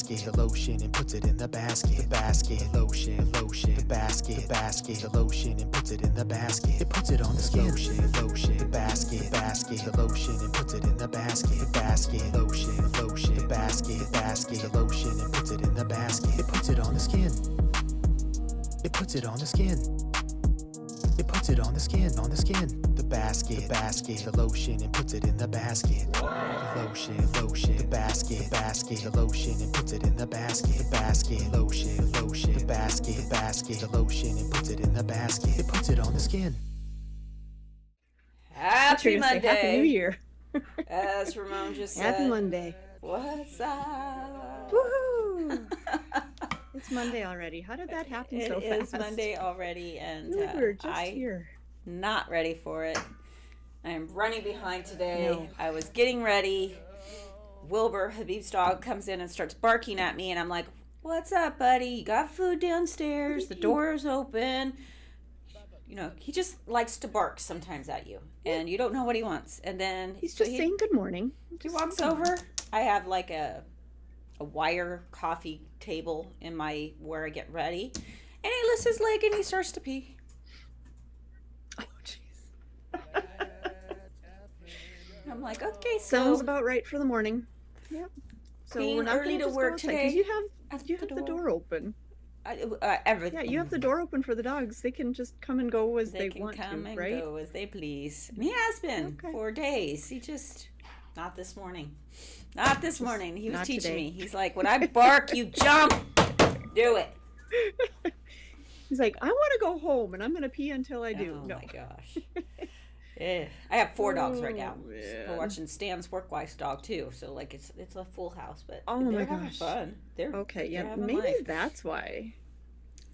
basket, lotion and puts it in the basket, basket, lotion, lotion, the basket, basket, lotion and puts it in the basket, it puts it on the skin, lotion, lotion, the basket, basket, lotion and puts it in the basket, basket, lotion, lotion, the basket, basket, lotion and puts it in the basket, it puts it on the skin, it puts it on the skin. It puts it on the skin, the basket, the lotion and puts it in the basket. The lotion, the basket, the lotion and puts it in the basket. Basket, lotion, the basket, the lotion and puts it in the basket. It puts it on the skin. Happy Monday. Happy New Year. As Ramon just said. Happy Monday. What's up? Woohoo! It's Monday already. How did that happen so fast? It is Monday already, and we're just here. Not ready for it. I am running behind today. No. I was getting ready. Wilbur, Habib's dog, comes in and starts barking at me, and I'm like, "What's up, buddy? You got food downstairs? The door's open." You know, he just likes to bark sometimes at you, and you don't know what he wants. And then he's just saying good morning. He walks over. I have like a wire coffee table in my where I get ready, and he lifts his leg and he starts to pee. Oh jeez. I'm like, okay, sounds about right for the morning. Yep. So being we're not early to work today. You have the door open. Everything. Yeah, you have the door open for the dogs. They can just come and go as they want to, right? They can come and go as they please. And he has been for days. He just not this morning. Not this morning. He was teaching me. He's like, when I bark, you jump. Do it. He's like, I want to go home, and I'm going to pee until I do. Oh, my gosh. I have 4 dogs right now. We're watching Stan's work wife's dog, too. So, like, it's a full house. But they're having fun. They're maybe life. That's why.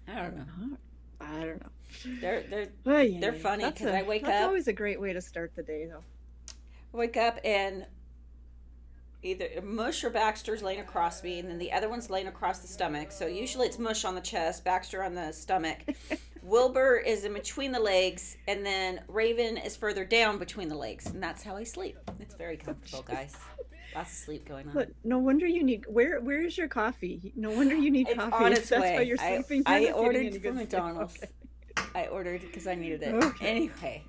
I don't know. They're funny because I wake up. That's always a great way to start the day, though. I wake up and either Mush or Baxter's laying across me, and then the other one's laying across the stomach. So usually it's Mush on the chest, Baxter on the stomach. Wilbur is in between the legs, and then Raven is further down between the legs, and that's how I sleep. It's very comfortable, guys. Lots of sleep going on. But no wonder you need. Where is your coffee? No wonder you need coffee. On its That's way. why you're sleeping. I ordered from McDonald's. Okay. I ordered because I needed it. Okay. Anyway,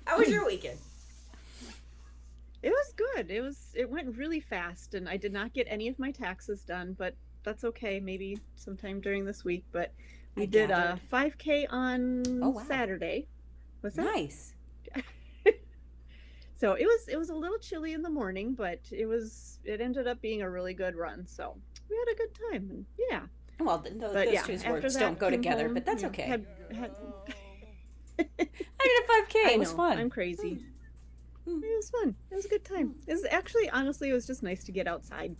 how was your weekend? It was good. It went really fast, and I did not get any of my taxes done, but that's okay. Maybe sometime during this week. But we did a 5K on Saturday. Was that nice? So it was a little chilly in the morning, but it ended up being a really good run. So we had a good time, and yeah. Well, those two words don't go together, but that's okay. I did a 5K. It was fun. I'm crazy. It was fun. It was a good time. It was actually, honestly, it was just nice to get outside.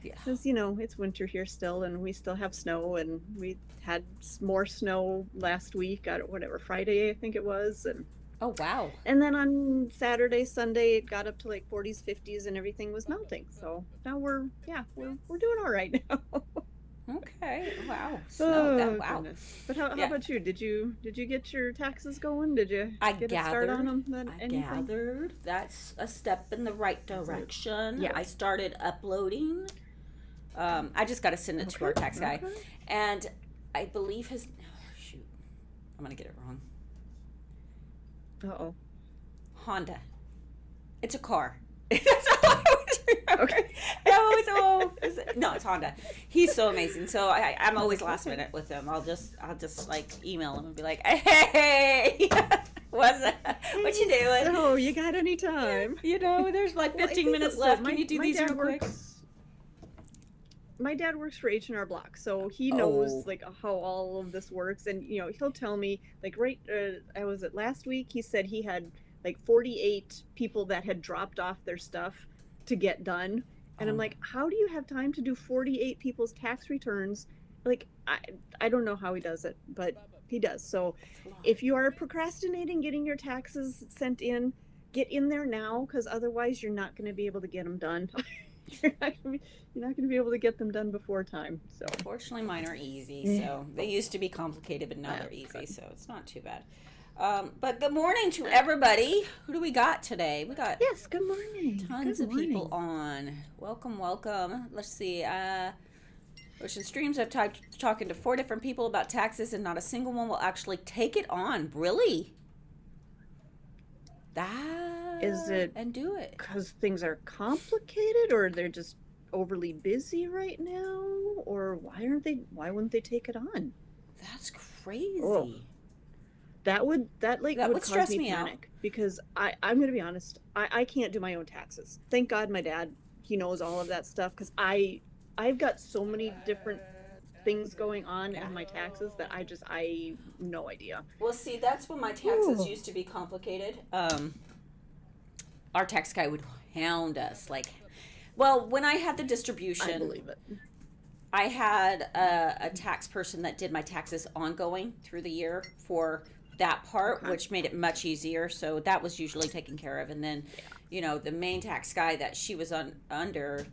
Yeah. Because, it's winter here still, and we still have snow, and we had more snow last week, Friday, I think it was. And oh, wow. And then on Saturday, Sunday, it got up to like 40s, 50s, and everything was melting. So now we're doing all right now. Okay. Wow. Wow. Goodness. But how about you? Did you get your taxes going? Did you get a start on them? I gathered. That's a step in the right direction. Yeah. I started uploading. I just got to send it to our tax guy. And I believe I'm going to get it wrong. Uh-oh. Honda. It's a car. That's all I always remember. Okay. No, it's Honda. He's so amazing. So I'm always last minute with him. I'll just like email him and be like, hey, what you doing? Oh, you got any time? There's like 15 minutes left. Can you do these real quick? My dad works for H&R Block, so he knows like how all of this works, and he'll tell me like I was at last week. He said he had like 48 people that had dropped off their stuff to get done. And I'm like, how do you have time to do 48 people's tax returns? Like, I don't know how he does it, but he does. So if you are procrastinating getting your taxes sent in, get in there now, because otherwise you're not going to be able to get them done. You're not going to be able to get them done before time. So fortunately, mine are easy. So they used to be complicated, but now they're easy. So it's not too bad. But good morning to everybody. Who do we got today? We got good morning. Tons of people on. Welcome. Let's see. Ocean Streams, I've talking to 4 different people about taxes, and not a single one will actually take it on. Really? That Is it and do it. because things are complicated, or they're just overly busy right now, or why wouldn't they take it on? That's crazy. Oh. That would would stress cause me out. panic, because I'm gonna be honest, I can't do my own taxes. Thank God my dad, he knows all of that stuff, because I've got so many different things going on in my taxes that I no idea. Well, see, that's when my taxes Ooh. used to be complicated. Our tax guy would hound us. Well, when I had the distribution, I believe it. I had a tax person that did my taxes ongoing through the year for that part, Okay. which made it much easier. So that was usually taken care of. And then, the main tax guy that she was under,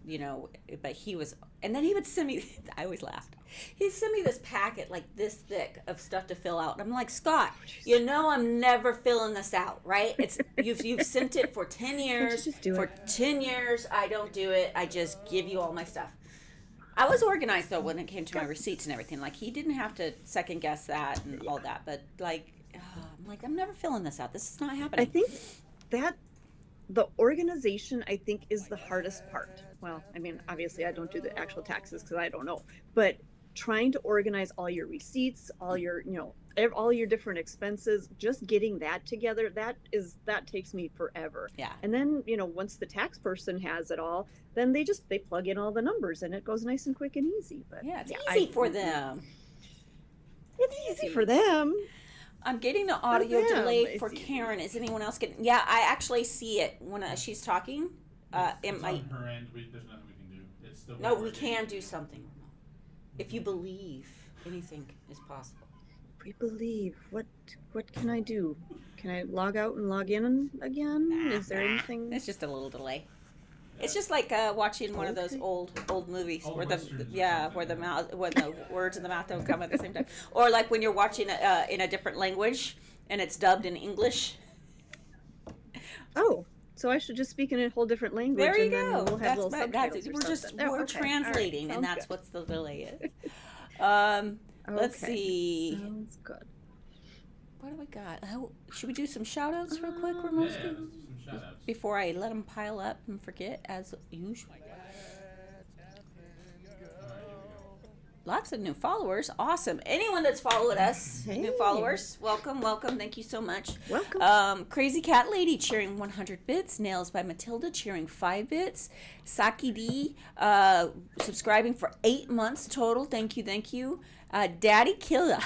but he was, and then he would send me, I always laughed. He'd send me this packet like this thick of stuff to fill out. And I'm like, Scott, I'm never filling this out, right? It's you've sent it for 10 years. Just do for it. 10 years, I don't do it. I just give you all my stuff. I was organized though when it came to my receipts and everything. Like he didn't have to second guess that and all that. But I'm never filling this out. This is not happening. I think that the organization, I think, is the hardest part. Well, I mean, obviously I don't do the actual taxes because I don't know, but trying to organize all your receipts, all your, all your different expenses, just getting that together, that takes me forever. Yeah. And then, once the tax person has it all, then they plug in all the numbers and it goes nice and quick and easy. But Yeah, it's easy for them. It's easy for them. I'm getting the audio them, delay it's for easy. Karen. Is anyone else getting? Yeah, I actually see it when she's talking. It's on her end. There's nothing we can do. It's the No, we can do something. If you believe, anything is possible. We believe. What can I do? Can I log out and log in again? Is there anything? It's just a little delay. It's just like watching one of those Okay. old movies Old where westerns or where the something. when the words in the mouth don't come at the same time, or like when you're watching in a different language and it's dubbed in English. Oh, so I should just speak in a whole different language. There you and then go. We'll have little That's subtitles or we're just something. Oh, we're okay. All right. translating, and Sounds that's good. what's the delay is. Let's Okay. see. Sounds good. What do we got? Should we do some shout outs real quick, Yeah, Ramoski? let's do some shout outs. Before I let them pile up and forget, as usual. Lots of new followers. Awesome. Anyone that's followed us, new Hey. followers, welcome. Thank you so much. Welcome. Crazy Cat Lady cheering 100 bits. Nails by Matilda cheering 5 bits. Saki D subscribing for 8 months total. Thank you. Daddy Killa.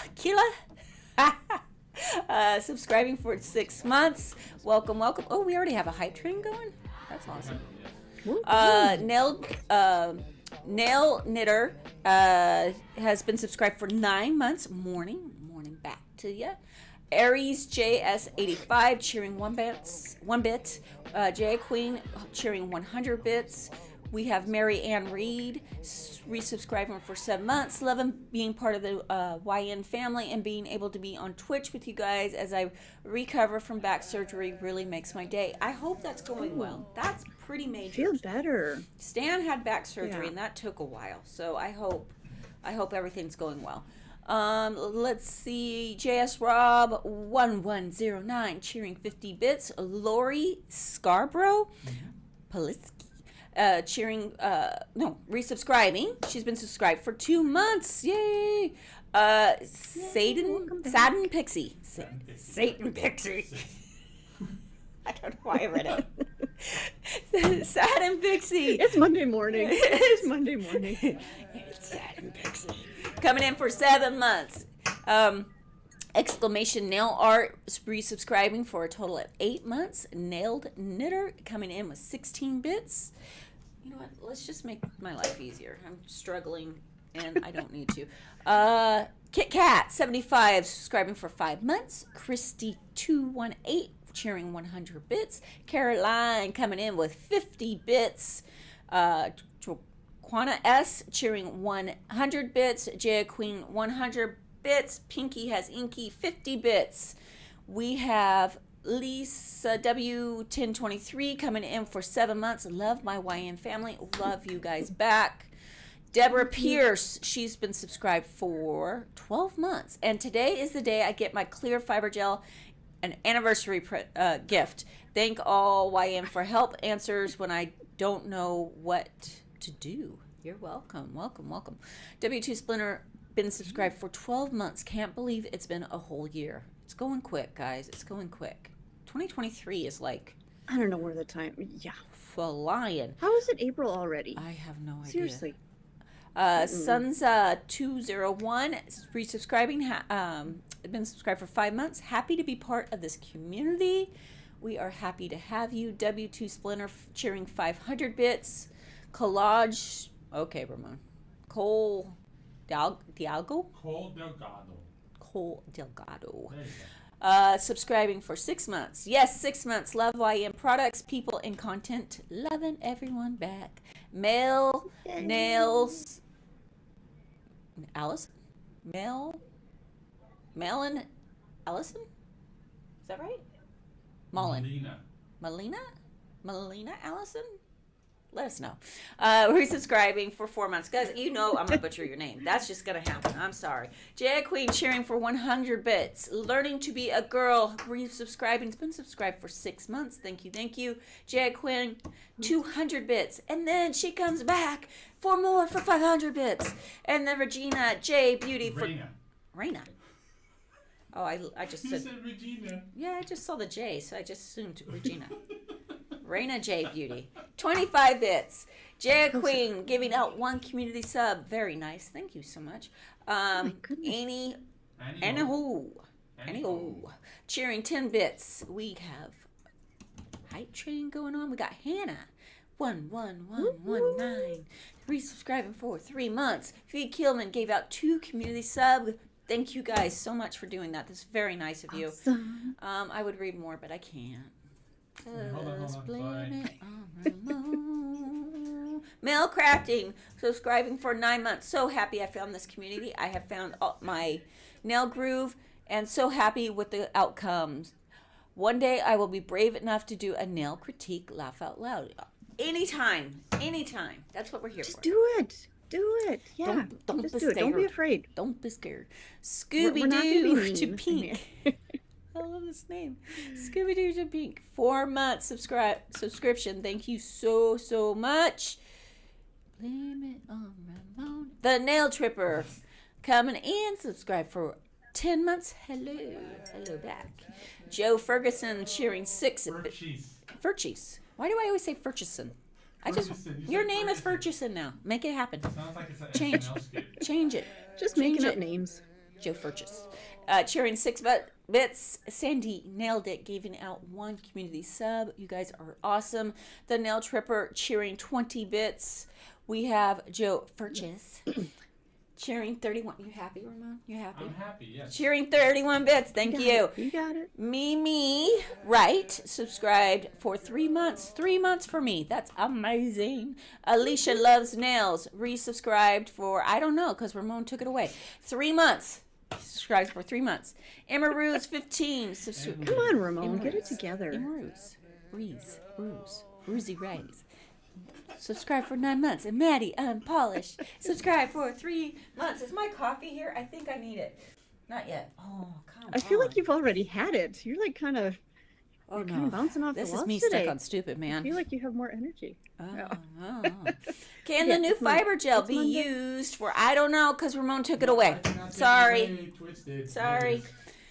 Subscribing for 6 months. Welcome. Oh, we already have a hype train going? That's awesome. Nail Knitter has been subscribed for 9 months. Morning back to ya. Aries JS85 cheering 1 bit. J Queen cheering 100 bits. We have Mary Ann Reed resubscribing for 7 months. Loving being part of the YN family and being able to be on Twitch with you guys as I recover from back surgery really makes my day. I hope that's going well. That's pretty major. Feel better. Stan had back surgery Yeah. and that took a while, so I hope everything's going well. Let's see. JS Rob 1109 cheering 50 bits. Lori Scarborough Poliski cheering resubscribing. She's been subscribed for 2 months. Yay! welcome back. Satan Pixie. Satan Pixie. I don't know why I read it. Satan Pixie. It's Monday morning. It's Monday morning. It's Satan Pixie. Coming in for 7 months. Exclamation Nail Art resubscribing for a total of 8 months. Nailed Knitter coming in with 16 bits. You know what? Let's just make my life easier. I'm struggling and I don't need to. Kit Kat 75 subscribing for 5 months. Christy 218 cheering 100 bits. Caroline coming in with 50 bits. Quana S cheering 100 bits. Jaya Queen 100 bits. Pinky has Inky 50 bits. We have Lisa W 1023 coming in for 7 months. Love my YN family. Love you guys back. Deborah Pierce, she's been subscribed for 12 months. And today is the day I get my clear fiber gel, an anniversary gift. Thank all YM for help answers when I don't know what to do. You're welcome. Welcome, welcome. W2 Splinter, been subscribed for 12 months. Can't believe it's been a whole year. It's going quick, guys. It's going quick. 2023 is like... I don't know where the time... Yeah. Flying. How is it April already? I have no idea. Seriously. Sunza 201 resubscribing. Been subscribed for 5 months. Happy to be part of this community. We are happy to have you. W2 Splinter cheering 500 bits. Collage. Okay, Ramon. Cole Dialgo. Cole Delgado. Cole Delgado. There you go. Subscribing for 6 months. Yes, 6 months. Love YM products, people, and content. Loving everyone back. Mel Nails. Allison? Melon Allison? Is that right? Mullen. Melina Allison? Let us know. Resubscribing for 4 months. Guys, you know I'm going to butcher your name. That's just going to happen. I'm sorry. Jaya Queen cheering for 100 bits. Learning to be a girl. Resubscribing. It's been subscribed for 6 months. Thank you. Thank you. Jaya Queen, 200 bits. And then she comes back for more for 500 bits. And then Regina J. Beauty for... Raina. Oh, I just said... You said Regina. Yeah, I just saw the J, so I just assumed Regina. Raina J Beauty, 25 bits. Jaya Queen giving out 1 community sub. Very nice. Thank you so much. Annie cheering 10 bits. We have hype train going on. We got Hannah 11119 resubscribing for 3 months. Fee Killman gave out 2 community sub. Thank you guys so much for doing that. This is very nice of you. Awesome. I would read more, but I can't. Hold on. Sorry. Mail crafting, subscribing for 9 months. So happy I found this community. I have found my nail groove and so happy with the outcomes. One day I will be brave enough to do a nail critique, laugh out loud. Anytime. That's what we're here for. Do it. Yeah. Don't just be do it. Don't be scared. afraid. Don't be scared. We're not gonna be Scooby-Doo mean. to Pink. I love this name. Scooby-Doo to Pink. 4 months subscription. Thank you so much. Blame it on Ramon. The Nail Tripper coming in. Subscribe for 10 months. Hello back. Joe Ferguson cheering 6. Furcheese. Why do I always say Furchison? Your name is Furchison now. Make it happen. Sounds like it's a Change. SNL skit. Change it. Just Change making it. up names. Joe Furchess. Cheering 6 bits. Sandy nailed it, giving out 1 community sub. You guys are awesome. The Nail Tripper cheering 20 bits. We have Joe Furchess cheering 31. You happy, Ramon? You happy? I'm happy, yes. Cheering 31 bits. Thank you. You got it. Mimi Wright subscribed for 3 months. 3 months for me. That's amazing. Alicia Loves Nails resubscribed for, I don't know, because Ramon took it away. 3 months. Subscribed for 3 months. Emma Ruse 15. Come on, Ramon. Get it together. Emma Rosy Rays. Subscribe for 9 months. And Maddie Unpolished. Subscribe for 3 months. Is my coffee here? I think I need it. Not yet. Oh, come on. I feel like you've already had it. You're like kind of bouncing off This the is walls me today. stuck on stupid, I man. feel like you have more energy. Can Yeah, the new it's Monday. fiber gel It's be Monday. used for, I don't know, because Ramon took it away. Sorry. Sorry.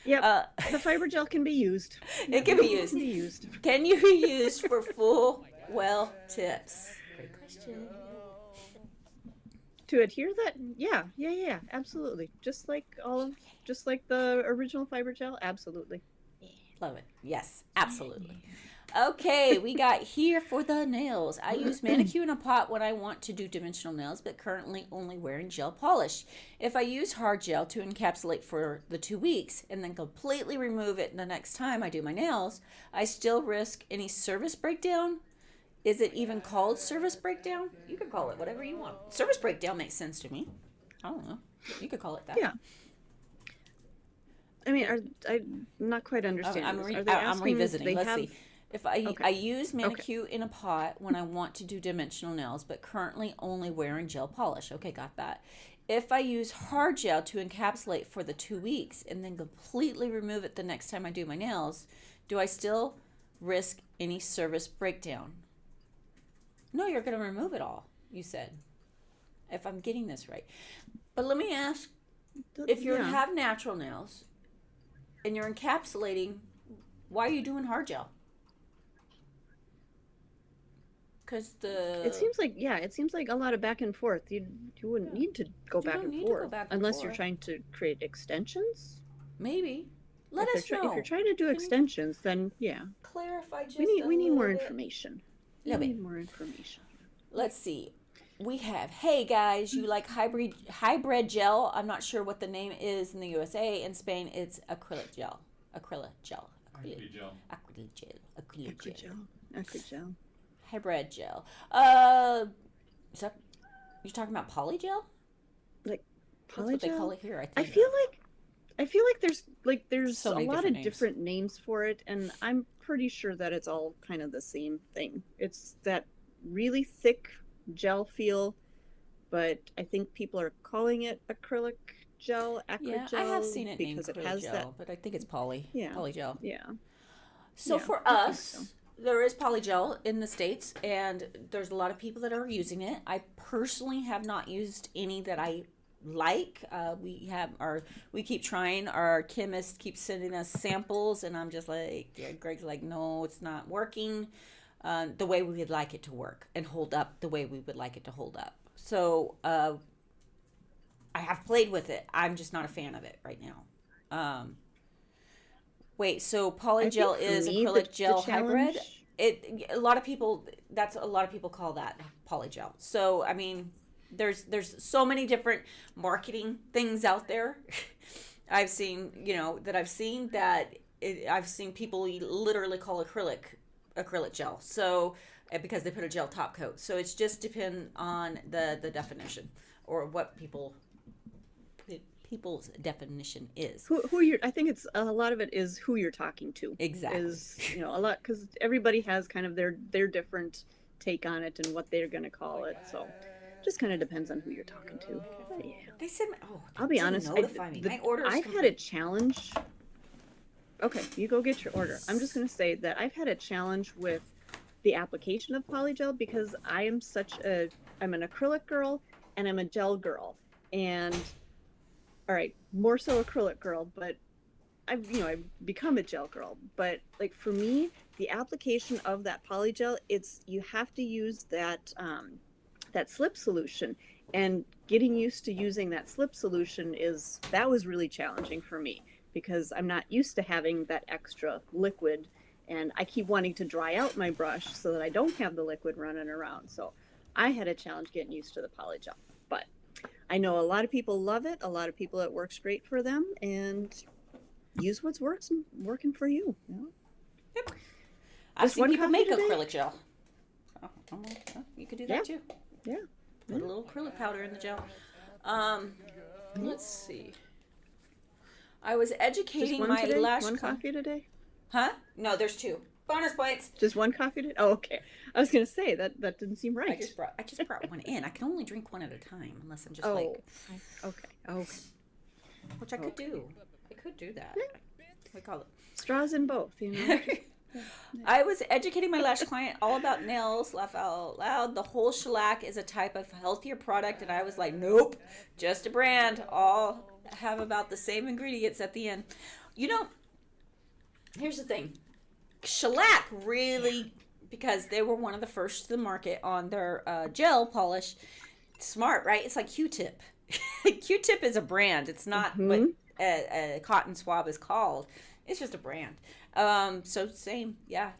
Yep. The fiber gel can be used. It can be used. Can be used. Can you be used for full well tips? Great question. To adhere that, yeah, absolutely. Just like the original fiber gel, absolutely. Love it. Yes, absolutely. Okay, we got here for the nails. I use manicure in a pot when I want to do dimensional nails, but currently only wearing gel polish. If I use hard gel to encapsulate for the 2 weeks and then completely remove it the next time I do my nails, I still risk any service breakdown. Is it even called service breakdown? You could call it whatever you want. Service breakdown makes sense to me. I don't know. You could call it that. Yeah. I mean, I'm not quite understanding. I'm this. Are they I'm asking if revisiting. they Let's have- see. If I Okay. I use manicure in a pot when I want to do dimensional nails, but currently only wearing gel polish. Okay, got that. If I use hard gel to encapsulate for the 2 weeks and then completely remove it the next time I do my nails, do I still risk any service breakdown? No, you're going to remove it all, you said, if I'm getting this right. But let me ask, if you Yeah. have natural nails and you're encapsulating, why are you doing hard gel? Because It seems like a lot of back and forth. You wouldn't need to go You back don't and need to go forth back and unless you're forth. trying to create extensions. maybe let if us they're know. if you're trying to do Can you extensions, then yeah, clarify just we need a more little bit? information. We Little bit. need more information. Let's see. We have, hey guys, you like hybrid gel? I'm not sure what the name is in the USA. In Spain, it's acrylic gel. Acrylic gel. Acrylic gel. Acrylic gel. Acrylic gel. Hybrid gel. Is that, you're talking about polygel? Like That's what they call polygel. it here, I I think. feel like there's So a many lot different of names. different names for it, and I'm pretty sure that it's all kind of the same thing. It's that really thick gel feel, but I think people are calling it acrylic gel, Yeah, acrygel, I have seen it named because it acrylic has gel, that. but I think it's Yeah. polygel. Yeah. So Yeah, for I think us, so. there is polygel in the States, and there's a lot of people that are using it. I personally have not used any that I like. We keep trying. Our chemist keeps sending us samples, and I'm just like, yeah, Greg's like, no, it's not working the way we would like it to work and hold up the way we would like it to hold up. So I have played with it. I'm just not a fan of it right now. Wait, so I think polygel for is me, acrylic the gel hybrid? challenge. A lot of people call that polygel. So I mean, there's so many different marketing things out there. I've seen I've seen people literally call acrylic gel. So because they put a gel top coat. So it's just depend on the definition or what people's definition is. Who you're, I think it's a lot of it is who you're talking to. Exactly. Is, a lot, because everybody has kind of their different take on it and what they're going to call it. So just kind of depends on who you're talking to. But yeah. They said, I'll be didn't honest. notify me. My order is I've had a challenge. Okay, you go get your order. I'm just going to say that I've had a challenge with the application of polygel because I'm an acrylic girl and I'm a gel girl. And all right, more so acrylic girl, but I've become a gel girl. But like for me, the application of that polygel, you have to use that slip solution, and getting used to using that slip solution was really challenging for me because I'm not used to having that extra liquid, and I keep wanting to dry out my brush so that I don't have the liquid running around. So I had a challenge getting used to the polygel, but I know a lot of people love it. A lot of people, it works great for them, and use what's working for you. Yep. I've Just seen one people coffee make today? acrylic gel. You could do that too. Yeah. Put a little acrylic powder in the gel. Let's see. I was Just educating one my today? lash. One coffee today? Huh? No, there's two. Bonus points. Just one coffee today? Oh, okay. I was gonna say that didn't seem right. I just brought one in. I can only drink one at a time unless I'm just okay. Okay. which I could do. I could do that. We call it. Straws in both, I was educating my lash client all about nails. Laugh out loud. The whole shellac is a type of healthier product, and I was like, nope, just a brand. All have about the same ingredients at the end. Here's the thing. Shellac really, because they were one of the first to the market on their gel polish. Smart, right? It's like Q-tip. Q-tip is a brand. It's not what a cotton swab is called. It's just a brand. So same, yeah,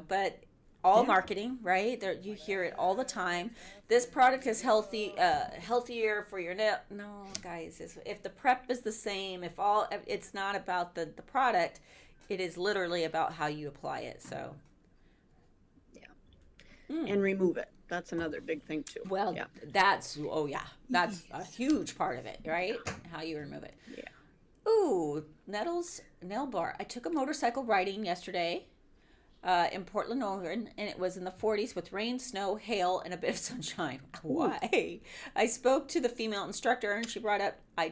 but all marketing, right? There, you hear it all the time. This product is healthier for your nail. No, guys, if the prep is the same, it's not about the product. It is literally about how you apply it. So, and remove it. That's another big thing too. Well, that's a huge part of it, right? How you remove it. Yeah. Ooh, Nettles nail bar. I took a motorcycle riding yesterday. in Portland, Oregon, and it was in the 40s with rain, snow, hail, and a bit of sunshine. Why? I spoke to the female instructor, and she brought up I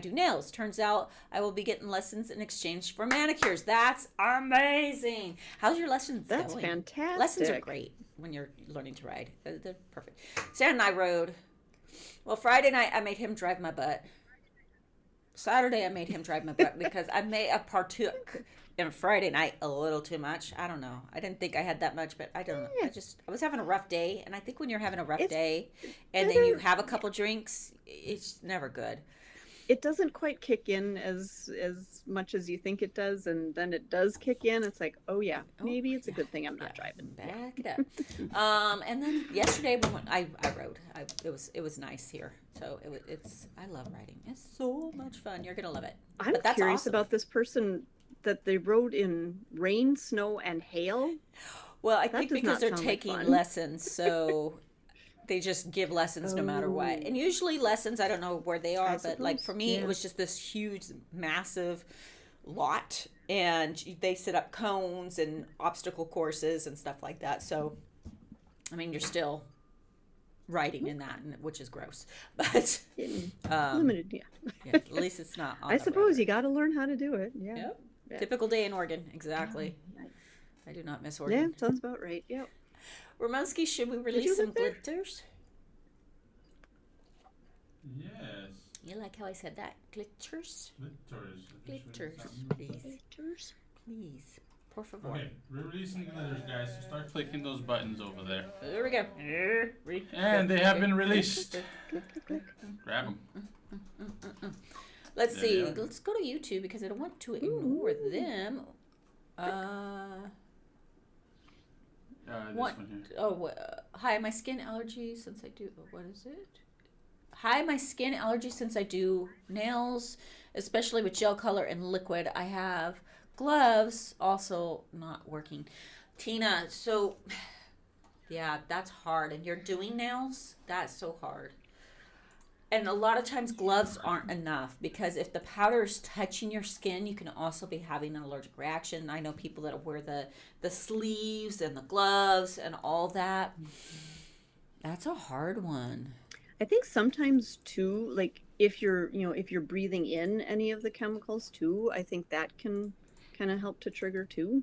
do nails. Turns out I will be getting lessons in exchange for manicures. That's amazing. How's your lessons going? That's fantastic. Lessons are great when you're learning to ride. They're perfect. Stan and I rode. Well, Friday night I made him drive my butt. Saturday I made him drive my butt because I partook in Friday night a little too much. I don't know. I didn't think I had that much, but I don't know. I was having a rough day, and I think when you're having a rough day and then you have a couple drinks, it's never good. It doesn't quite kick in as much as you think it does, and then it does kick in. It's like, oh yeah, maybe it's a good thing I'm not driving. Back it up. And then yesterday I rode. It was nice here. So I love riding. It's so much fun. You're gonna love it. I'm curious about this person that they rode in rain, snow, and hail. Well, I think because they're taking lessons, so they just give lessons no matter what. And usually lessons, I don't know where they are, but like for me, it was just this huge, massive lot, and they set up cones and obstacle courses and stuff like that. So, I mean, you're still riding in that, which is gross, but limited. Yeah, at least it's not. On I suppose you got to learn how to do it. Yeah. Yep. Yeah. Typical day in Oregon. Exactly. I do not miss Oregon. Yeah, sounds about right. Yep. Ramonski, should we release some glitters? Yes. You like how I said that? Glitters? Glitters, please. Glitters, please. Por favor. Okay, we're releasing glitters, guys. So start clicking those buttons over there. There we go. And they have been released. Grab them. Let's see. Let's go to YouTube because I don't want to ignore them. This one here. Hi, my skin allergy since I do. What is it? Hi, my skin allergy since I do nails, especially with gel color and liquid. I have gloves also not working. Tina, so yeah, that's hard. And you're doing nails? That's so hard. And a lot of times gloves aren't enough because if the powder is touching your skin, you can also be having an allergic reaction. I know people that wear the sleeves and the gloves and all that. That's a hard one. I think sometimes too, like if you're breathing in any of the chemicals too, I think that can kind of help to trigger too.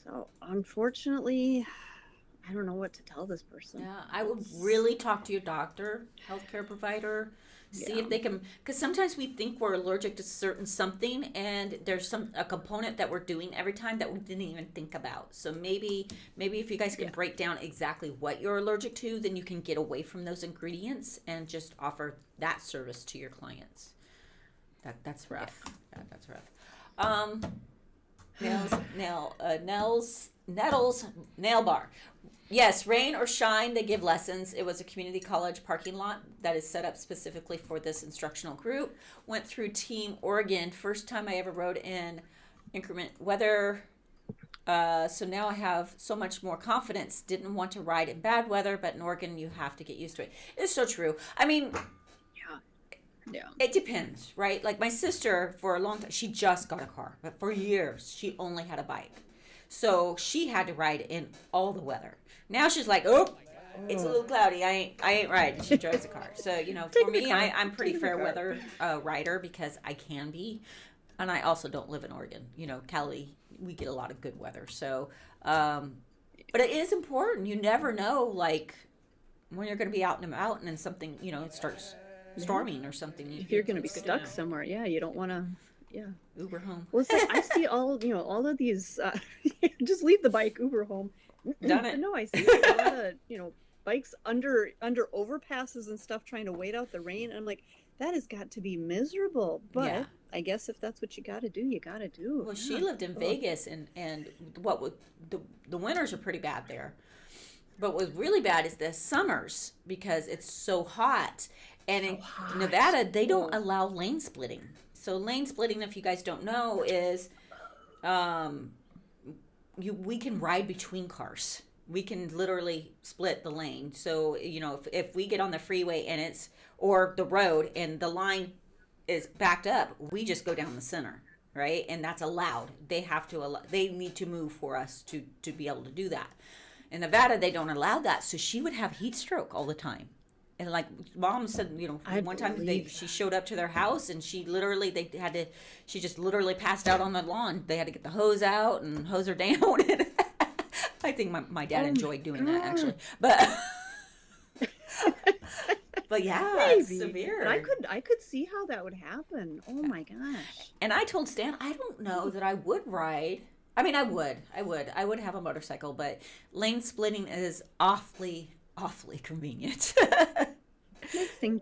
So unfortunately, I don't know what to tell this person. Yeah, I would really talk to your doctor, healthcare provider, see if they can, because sometimes we think we're allergic to certain something, and there's a component that we're doing every time that we didn't even think about. So maybe if you guys can break down exactly what you're allergic to, then you can get away from those ingredients and just offer that service to your clients. That's rough. Yeah, that's rough. Nettles nail bar. Yes, rain or shine, they give lessons. It was a community college parking lot that is set up specifically for this instructional group. Went through Team Oregon. First time I ever rode in inclement weather. So now I have so much more confidence. Didn't want to ride in bad weather, but in Oregon you have to get used to it. It's so true. I mean, yeah. It depends, right? Like my sister, for a long time, she just got a car, but for years she only had a bike. So she had to ride in all the weather. Now she's like, it's a little cloudy. I ain't riding. She drives a car. So, for me, I'm pretty fair weather rider because I can be. And I also don't live in Oregon. Cali, we get a lot of good weather. So, but it is important. You never know, like, when you're going to be out in the mountain and something, it starts storming or something. If you're going to be stuck somewhere, you don't want to. Yeah, Uber home. Well, it's like I see all of these. Just leave the bike, Uber home. Done it. No, I see a lot of bikes under overpasses and stuff trying to wait out the rain. And I'm like, that has got to be miserable. But I guess if that's what you got to do, you got to do. Well, she lived in Vegas, and what would the winters are pretty bad there. But what's really bad is the summers because it's so hot. And in Nevada, they don't allow lane splitting. So lane splitting, if you guys don't know, is we can ride between cars. We can literally split the lane. So, if we get on the freeway or the road and the line is backed up, we just go down the center. right? And that's allowed. They have to allow, they need to move for us to be able to do that. In Nevada, they don't allow that, so she would have heat stroke all the time. And like mom said, one time she showed up to their house and she just literally passed out on the lawn. They had to get the hose out and hose her down. I think my dad enjoyed doing that actually, but yeah, Maybe. it's severe. But I could see how that would happen. Oh my gosh. And I told Stan, I don't know that I would ride. I mean, I would have a motorcycle, but lane splitting is awfully convenient. Makes things,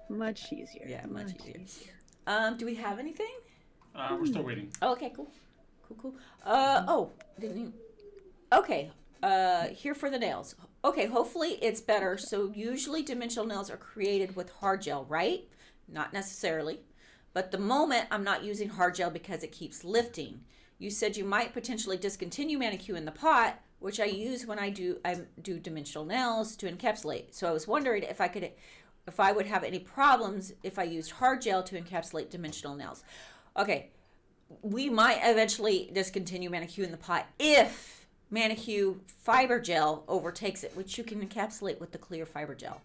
much easier. Yeah, much easier. Do we have anything? We're still waiting. Oh, okay, cool. Didn't you? Okay, here for the nails. Okay, hopefully it's better. So usually dimensional nails are created with hard gel, right? Not necessarily. But the moment I'm not using hard gel because it keeps lifting. You said you might potentially discontinue manicure in the pot, which I use when I do dimensional nails to encapsulate. So I was wondering if I would have any problems if I used hard gel to encapsulate dimensional nails. Okay, we might eventually discontinue manicure in the pot if manicure fiber gel overtakes it, which you can encapsulate with the clear fiber gel.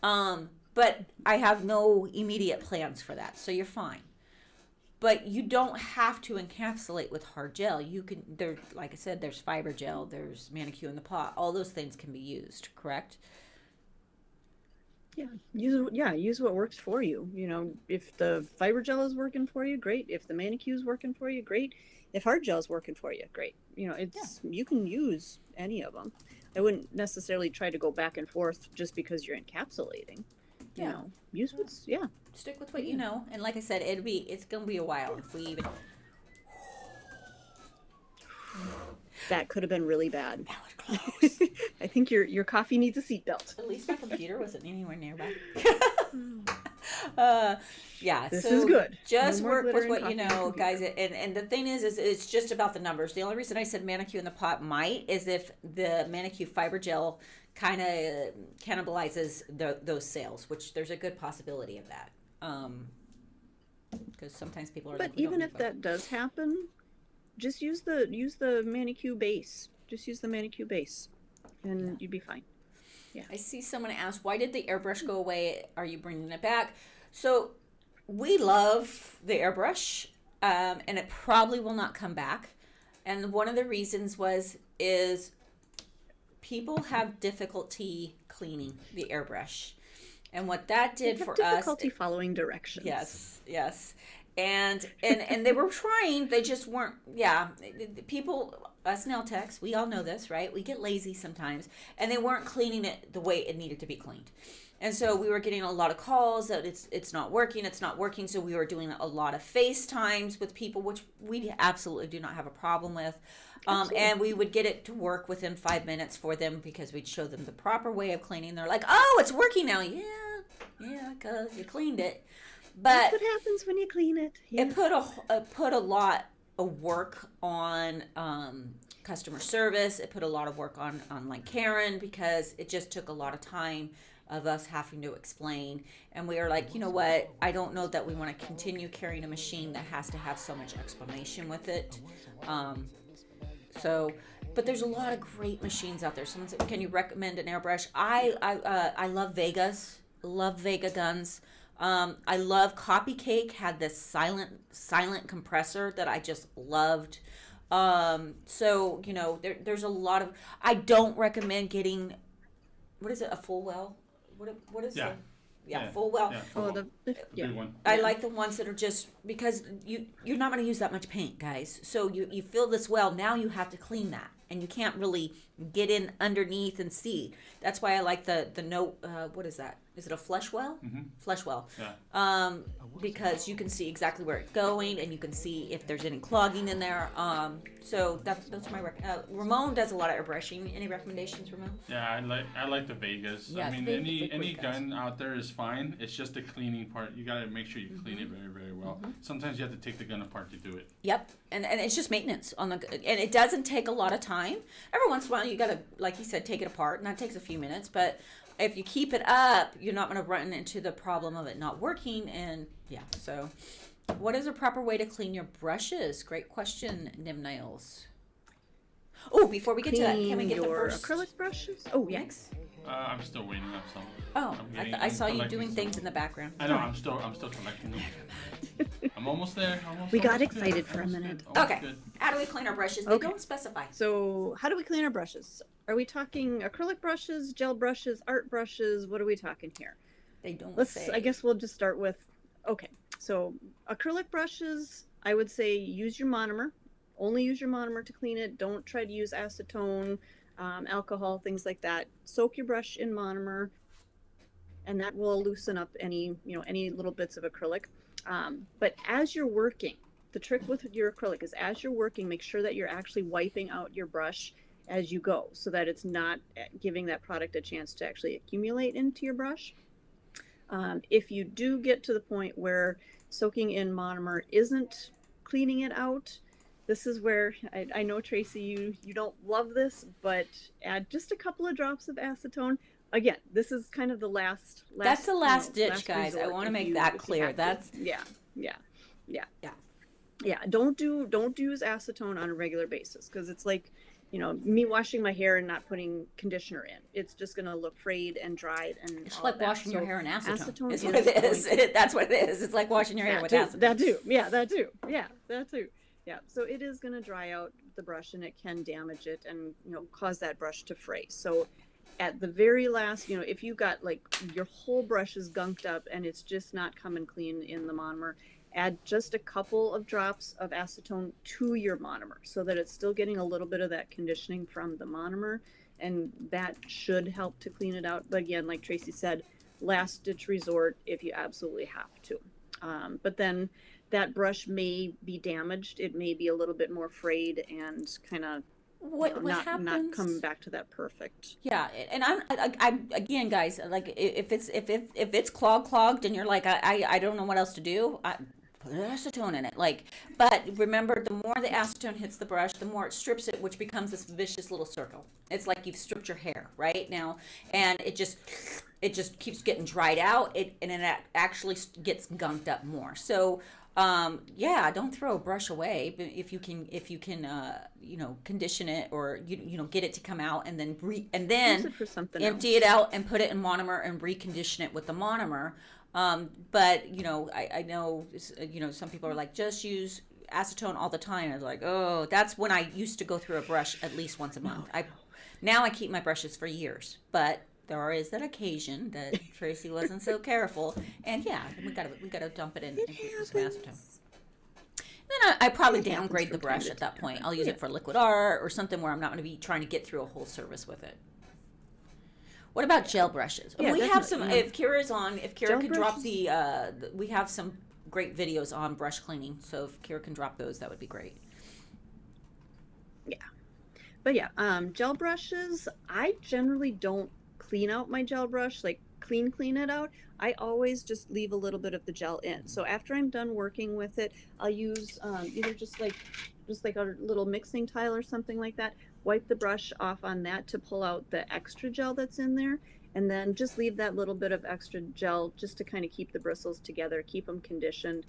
But I have no immediate plans for that, so you're fine. But you don't have to encapsulate with hard gel. You can, like I said, there's fiber gel, there's manicure in the pot. All those things can be used, correct? Yeah, use what works for you. If the fiber gel is working for you, great. If the manicure is working for you, great. If hard gel is working for you, great. You can use any of them. I wouldn't necessarily try to go back and forth just because you're encapsulating. Use what's Stick with what you know, and like I said, it's gonna be a while if we even. That could have been really bad. That was close. I think your coffee needs a seatbelt. At least my computer wasn't anywhere nearby. This is good. Just No more work with glitter what and you coffee know, on the guys. And the thing is it's just about the numbers. The only reason I said manicure in the pot might is if the manicure fiber gel kind of cannibalizes those sales, which there's a good possibility of that. Because sometimes people are. But even if that does happen, just use the manicure base. Just use the manicure base, and you'd be fine. Yeah. I see someone asked, why did the airbrush go away? Are you bringing it back? So we love the airbrush, and it probably will not come back. And one of the reasons is people have difficulty cleaning the airbrush. And what that did for us, difficulty following directions. Yes. And they were trying, they just weren't. People, us nail techs, we all know this, right? We get lazy sometimes, and they weren't cleaning it the way it needed to be cleaned. And so we were getting a lot of calls that it's not working. So we were doing a lot of FaceTimes with people, which we absolutely do not have a problem with. And we would get it to work within 5 minutes for them because we'd show them the proper way of cleaning. They're like, oh, it's working now. Yeah, because you cleaned it. But that's what happens when you clean it. Yeah. It put a lot of work on customer service. It put a lot of work on like Karen, because it just took a lot of time of us having to explain. And we are like, you know what? I don't know that we want to continue carrying a machine that has to have so much explanation with it. But there's a lot of great machines out there. Someone said, can you recommend an airbrush? I love Vegas. Love Vega guns. I love Copy Cake, had this silent compressor that I just loved. There's a lot of, I don't recommend getting, what is it, a full well? What is it? Yeah, full well. Big one. I like the ones that are just, because you're not going to use that much paint, guys. So you fill this well, now you have to clean that, and you can't really get in underneath and see. That's why I like the what is that? Is it a flush well? Mm-hmm. Flush well. Yeah. Because you can see exactly where it's going, and you can see if there's any clogging in there. So that's my Ramon does a lot of airbrushing. Any recommendations, Ramon? Yeah, I like the Vegas. Yeah, I mean, the any quick guns. gun out there is fine. It's just the cleaning part. You gotta make sure you clean it very, very well. Sometimes you have to take the gun apart to do it. Yep, and it's just maintenance and it doesn't take a lot of time. Every once in a while, you gotta, like you said, take it apart, and that takes a few minutes. But if you keep it up, you're not gonna run into the problem of it not working. And yeah, so What is a proper way to clean your brushes? Great question, Nim Nails. Oh, before we get to that, can we Clean get the your first acrylic brushes? Oh, yeah. mix? I'm still waiting up some. Oh, I I'm saw you collecting doing some. things in the background. I know. I'm still collecting them. I'm almost there. We got almost good, excited for a almost minute. good, almost Okay. good. How do we clean our brushes? They Okay. don't specify. So, how do we clean our brushes? Are we talking acrylic brushes, gel brushes, art brushes? What are we talking here? They don't Let's. say. I guess we'll just start with. Okay. So, acrylic brushes, I would say use your monomer. Only use your monomer to clean it. Don't try to use acetone, alcohol, things like that. Soak your brush in monomer, and that will loosen up any little bits of acrylic. But as you're working, the trick with your acrylic is as you're working, make sure that you're actually wiping out your brush as you go, so that it's not giving that product a chance to actually accumulate into your brush. If you do get to the point where soaking in monomer isn't cleaning it out, this is where I know, Tracy, you don't love this, but add just a couple of drops of acetone. Again, this is kind of the last That's the last ditch, last guys. I resort want to if make you- that if you clear. have to. That's yeah. Don't use acetone on a regular basis, because it's like, me washing my hair and not putting conditioner in. It's just gonna look frayed and dried and it's all like of that. washing your So hair in acetone. acetone Is is what it is. going That's what it is. It's like washing your hair with acetone. That too. Yeah, that too. Yeah, that too. Yeah. So it is going to dry out the brush, and it can damage it and cause that brush to fray. So at the very last, if you got like your whole brush is gunked up and it's just not coming clean in the monomer, add just a couple of drops of acetone to your monomer, so that it's still getting a little bit of that conditioning from the monomer, and that should help to clean it out. But again, like Tracy said, last ditch resort if you absolutely have to. But then that brush may be damaged. It may be a little bit more frayed and kind of What not happens? coming back to that perfect. Yeah, and I'm again, guys. Like if it's clogged, and you're like, I don't know what else to do. Put acetone in it. Like, but remember, the more the acetone hits the brush, the more it strips it, which becomes this vicious little circle. It's like you've stripped your hair right now, and it just keeps getting dried out. And it actually gets gunked up more. So. Yeah, don't throw a brush away. But if you can, condition it, or get it to come out, and then Use it for something empty else. it out and put it in monomer and recondition it with the monomer. But I know some people are like, just use acetone all the time. I was like, oh, that's when I used to go through a brush at least once a month. Now I keep my brushes for years, but there is that occasion that Tracy wasn't so careful, and yeah, we gotta dump it in and get some acetone. Then I probably downgrade the brush at that point. I'll use it for liquid art or something where I'm not going to be trying to get through a whole service with it. What about gel brushes? Yeah, We have some. definitely, If Kira's on, if Kira Gel could drop brushes? we have some great videos on brush cleaning. So if Kira can drop those, that would be great. But yeah, gel brushes, I generally don't clean out my gel brush, like clean it out. I always just leave a little bit of the gel in. So after I'm done working with it, I'll use either just like a little mixing tile or something like that, wipe the brush off on that to pull out the extra gel that's in there, and then just leave that little bit of extra gel just to kind of keep the bristles together, keep them conditioned.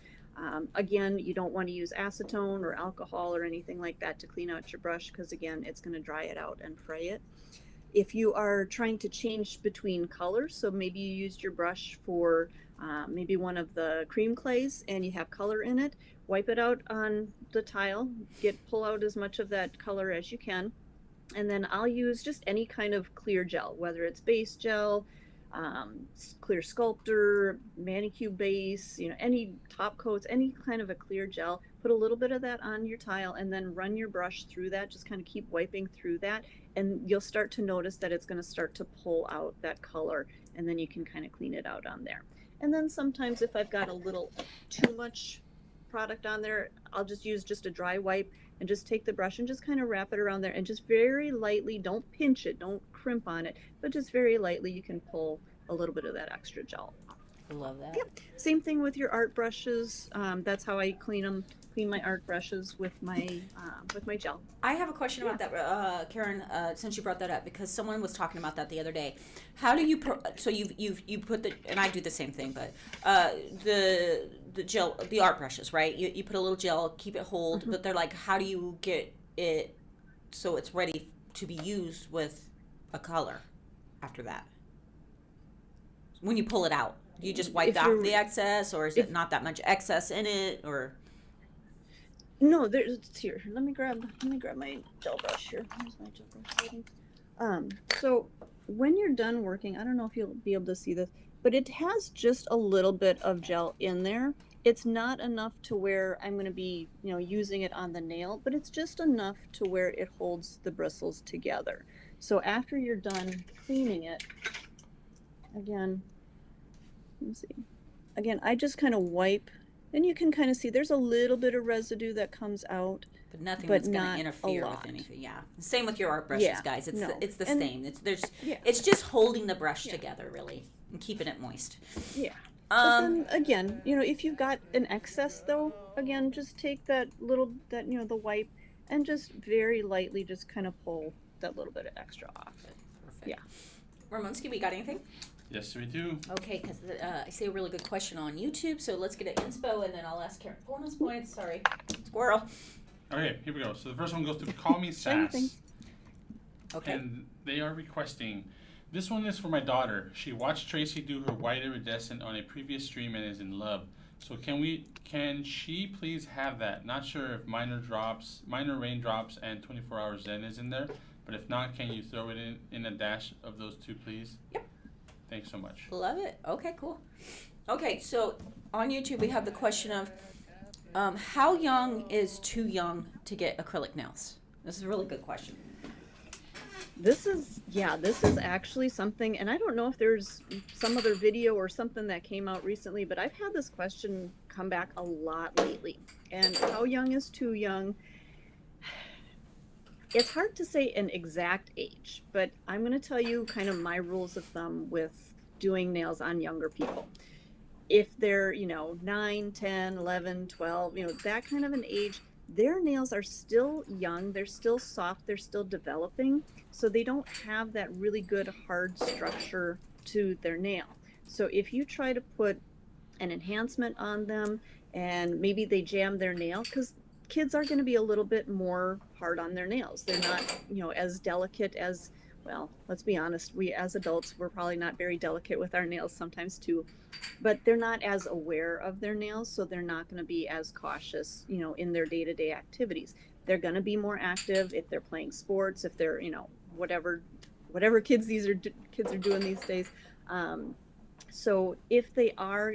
Again, you don't want to use acetone or alcohol or anything like that to clean out your brush, because again, it's going to dry it out and fray it. If you are trying to change between colors, so maybe you used your brush for maybe one of the cream clays and you have color in it, wipe it out on the tile, pull out as much of that color as you can, and then I'll use just any kind of clear gel, whether it's base gel, clear sculptor, manicure base, any top coats, any kind of a clear gel. Put a little bit of that on your tile and then run your brush through that. Just kind of keep wiping through that, and you'll start to notice that it's going to start to pull out that color, and then you can kind of clean it out on there. And then sometimes if I've got a little too much product on there, I'll just use just a dry wipe and just take the brush and just kind of wrap it around there, and just very lightly, don't pinch it, don't crimp on it, but just very lightly you can pull a little bit of that extra gel off. Love that. Yep. Same thing with your art brushes. That's how I clean my art brushes with my gel. I have a question about that, Karen. Since you brought that up, because someone was talking about that the other day. How do you so you put the, and I do the same thing, but the gel, the art brushes, right? You put a little gel, keep it hold, but they're like, how do you get it so it's ready to be used with a color after that? When you pull it out, do you just wipe off the excess, or is it not that much excess in it, or? No, there's here. Let me grab my gel brush here. Here's my gel brush. So when you're done working, I don't know if you'll be able to see this, but it has just a little bit of gel in there. It's not enough to where I'm going to be, using it on the nail, but it's just enough to where it holds the bristles together. So after you're done cleaning it, again, let's see. Again, I just kind of wipe, and you can kind of see there's a little bit of residue that comes out. But nothing that's going to interfere with anything. Yeah. Same with your art brushes, guys. It's the same. It's just holding the brush together, really, and keeping it moist. Yeah. But then again, if you've got an excess, though, again, just take the wipe and just very lightly just kind of pull that little bit of extra off. Perfect. Yeah. Ramonski, we got anything? Yes, we do. Okay, because I see a really good question on YouTube, so let's get an inspo, and then I'll ask Karen bonus points. Sorry, squirrel. Okay, here we go. So the first one goes to Call Me Sass. Okay. And they are requesting, this one is for my daughter. She watched Tracy do her white iridescent on a previous stream and is in love. So can she please have that? Not sure if minor raindrops and 24 hours Zen is in there, but if not, can you throw it in a dash of those two, please? Yep. Thanks so much. Love it. Okay, cool. Okay, so on YouTube we have the question of how young is too young to get acrylic nails? This is a really good question. This is actually something, and I don't know if there's some other video or something that came out recently, but I've had this question come back a lot lately. And how young is too young? It's hard to say an exact age, but I'm going to tell you kind of my rules of thumb with doing nails on younger people. If they're, 9, 10, 11, 12, that kind of an age, their nails are still young, they're still soft, they're still developing, so they don't have that really good hard structure to their nail. So if you try to put an enhancement on them and maybe they jam their nail, because kids are going to be a little bit more hard on their nails. They're not, as delicate as, well, let's be honest, we as adults, we're probably not very delicate with our nails sometimes too, but they're not as aware of their nails, so they're not going to be as cautious, in their day-to-day activities. They're going to be more active if they're playing sports, if they're, whatever kids are doing these days. So if they are,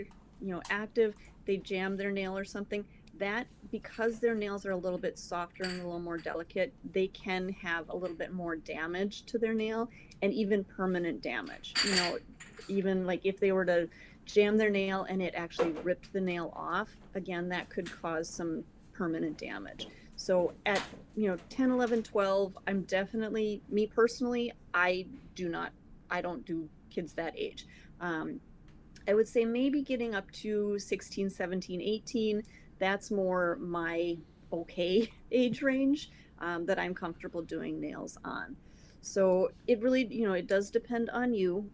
active, they jam their nail or something, that, because their nails are a little bit softer and a little more delicate, they can have a little bit more damage to their nail, and even permanent damage. Even like if they were to jam their nail and it actually ripped the nail off, again, that could cause some permanent damage. So at 10, 11, 12, I'm definitely, me personally, I don't do kids that age. I would say maybe getting up to 16, 17, 18, that's more my okay age range that I'm comfortable doing nails on. So it really, it does depend on you.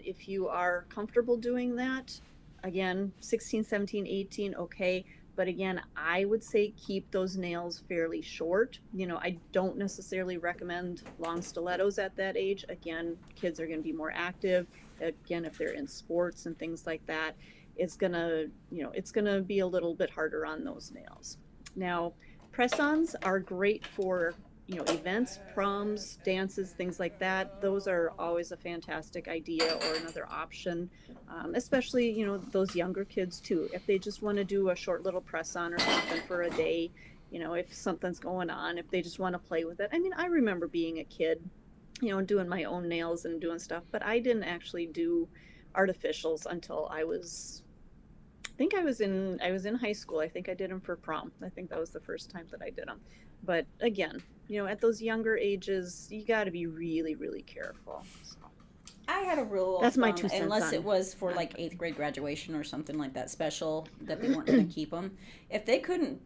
If you are comfortable doing that, again, 16, 17, 18, okay. But again, I would say keep those nails fairly short. I don't necessarily recommend long stilettos at that age. Again, kids are going to be more active. Again, if they're in sports and things like that, it's gonna be a little bit harder on those nails. Now, press-ons are great for events, proms, dances, things like that. Those are always a fantastic idea or another option, especially those younger kids too. If they just want to do a short little press-on or something for a day, if something's going on, if they just want to play with it. I mean, I remember being a kid, doing my own nails and doing stuff, but I didn't actually do artificials until I was in high school. I think I did them for prom. I think that was the first time that I did them. But again, at those younger ages, you got to be really, really careful. So. I had a rule. That's my of 2 cents unless on- it was for on like 8th grade graduation or something like that special that they weren't going to keep them. If they couldn't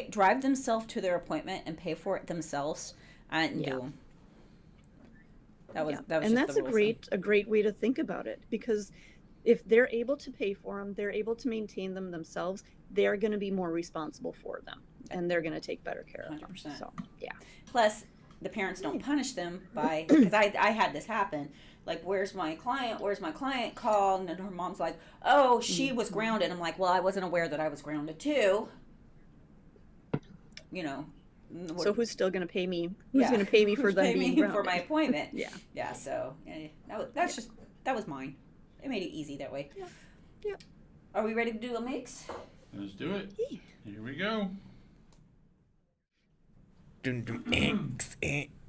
drive themselves to their appointment and pay for it themselves, I didn't do them. That was and just that's the rules. a great way to think about it, because if they're able to pay for them, they're able to maintain them themselves, they're going to be more responsible for them, and they're going to take better care of them. 100%. So yeah. Plus, the parents don't punish them by, because I had this happen. Like, where's my client? Where's my client? Call, and then her mom's like, oh, she was grounded. I'm like, well, I wasn't aware that I was grounded too. You know. So who's still going to pay me? Who's going to pay me for them being grounded? for my appointment? Yeah. Yeah. So that was mine. It made it easy that way. Yeah. Yeah. Are we ready to do a mix? Let's do it. Here we go. Dum dum X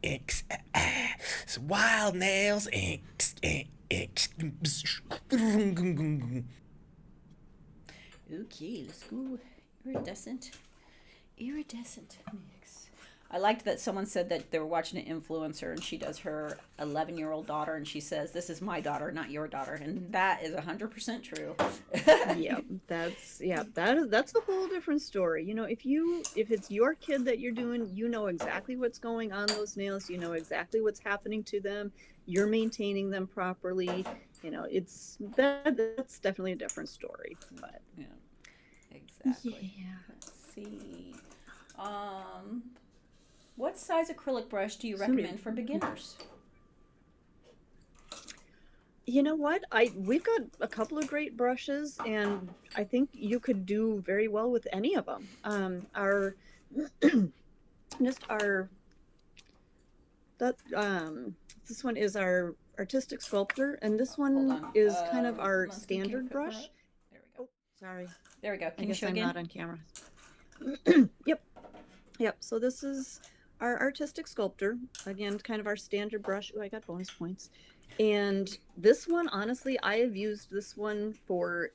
X It's wild nails X X. Okay, let's go. Iridescent mix. I liked that someone said that they were watching an influencer and she does her 11-year-old daughter and she says, this is my daughter, not your daughter. And that is 100% true. That's a whole different story. You know, if it's your kid that you're doing, you know exactly what's going on those nails, you know exactly what's happening to them, you're maintaining them properly. You know, that's definitely a different story. But Yeah, exactly. yeah. Let's see. What size acrylic brush do you recommend for beginners? You know what? We've got a couple of great brushes, and I think you could do very well with any of them. This one is our artistic sculptor, and this Hold one on. is kind of our Monkey standard Coconut. brush. There we go. Sorry, There we go. I Can you guess show I'm again? not on camera. Yep. So this is our artistic sculptor. Again, kind of our standard brush. Oh, I got bonus points. And this one, honestly, I have used this one for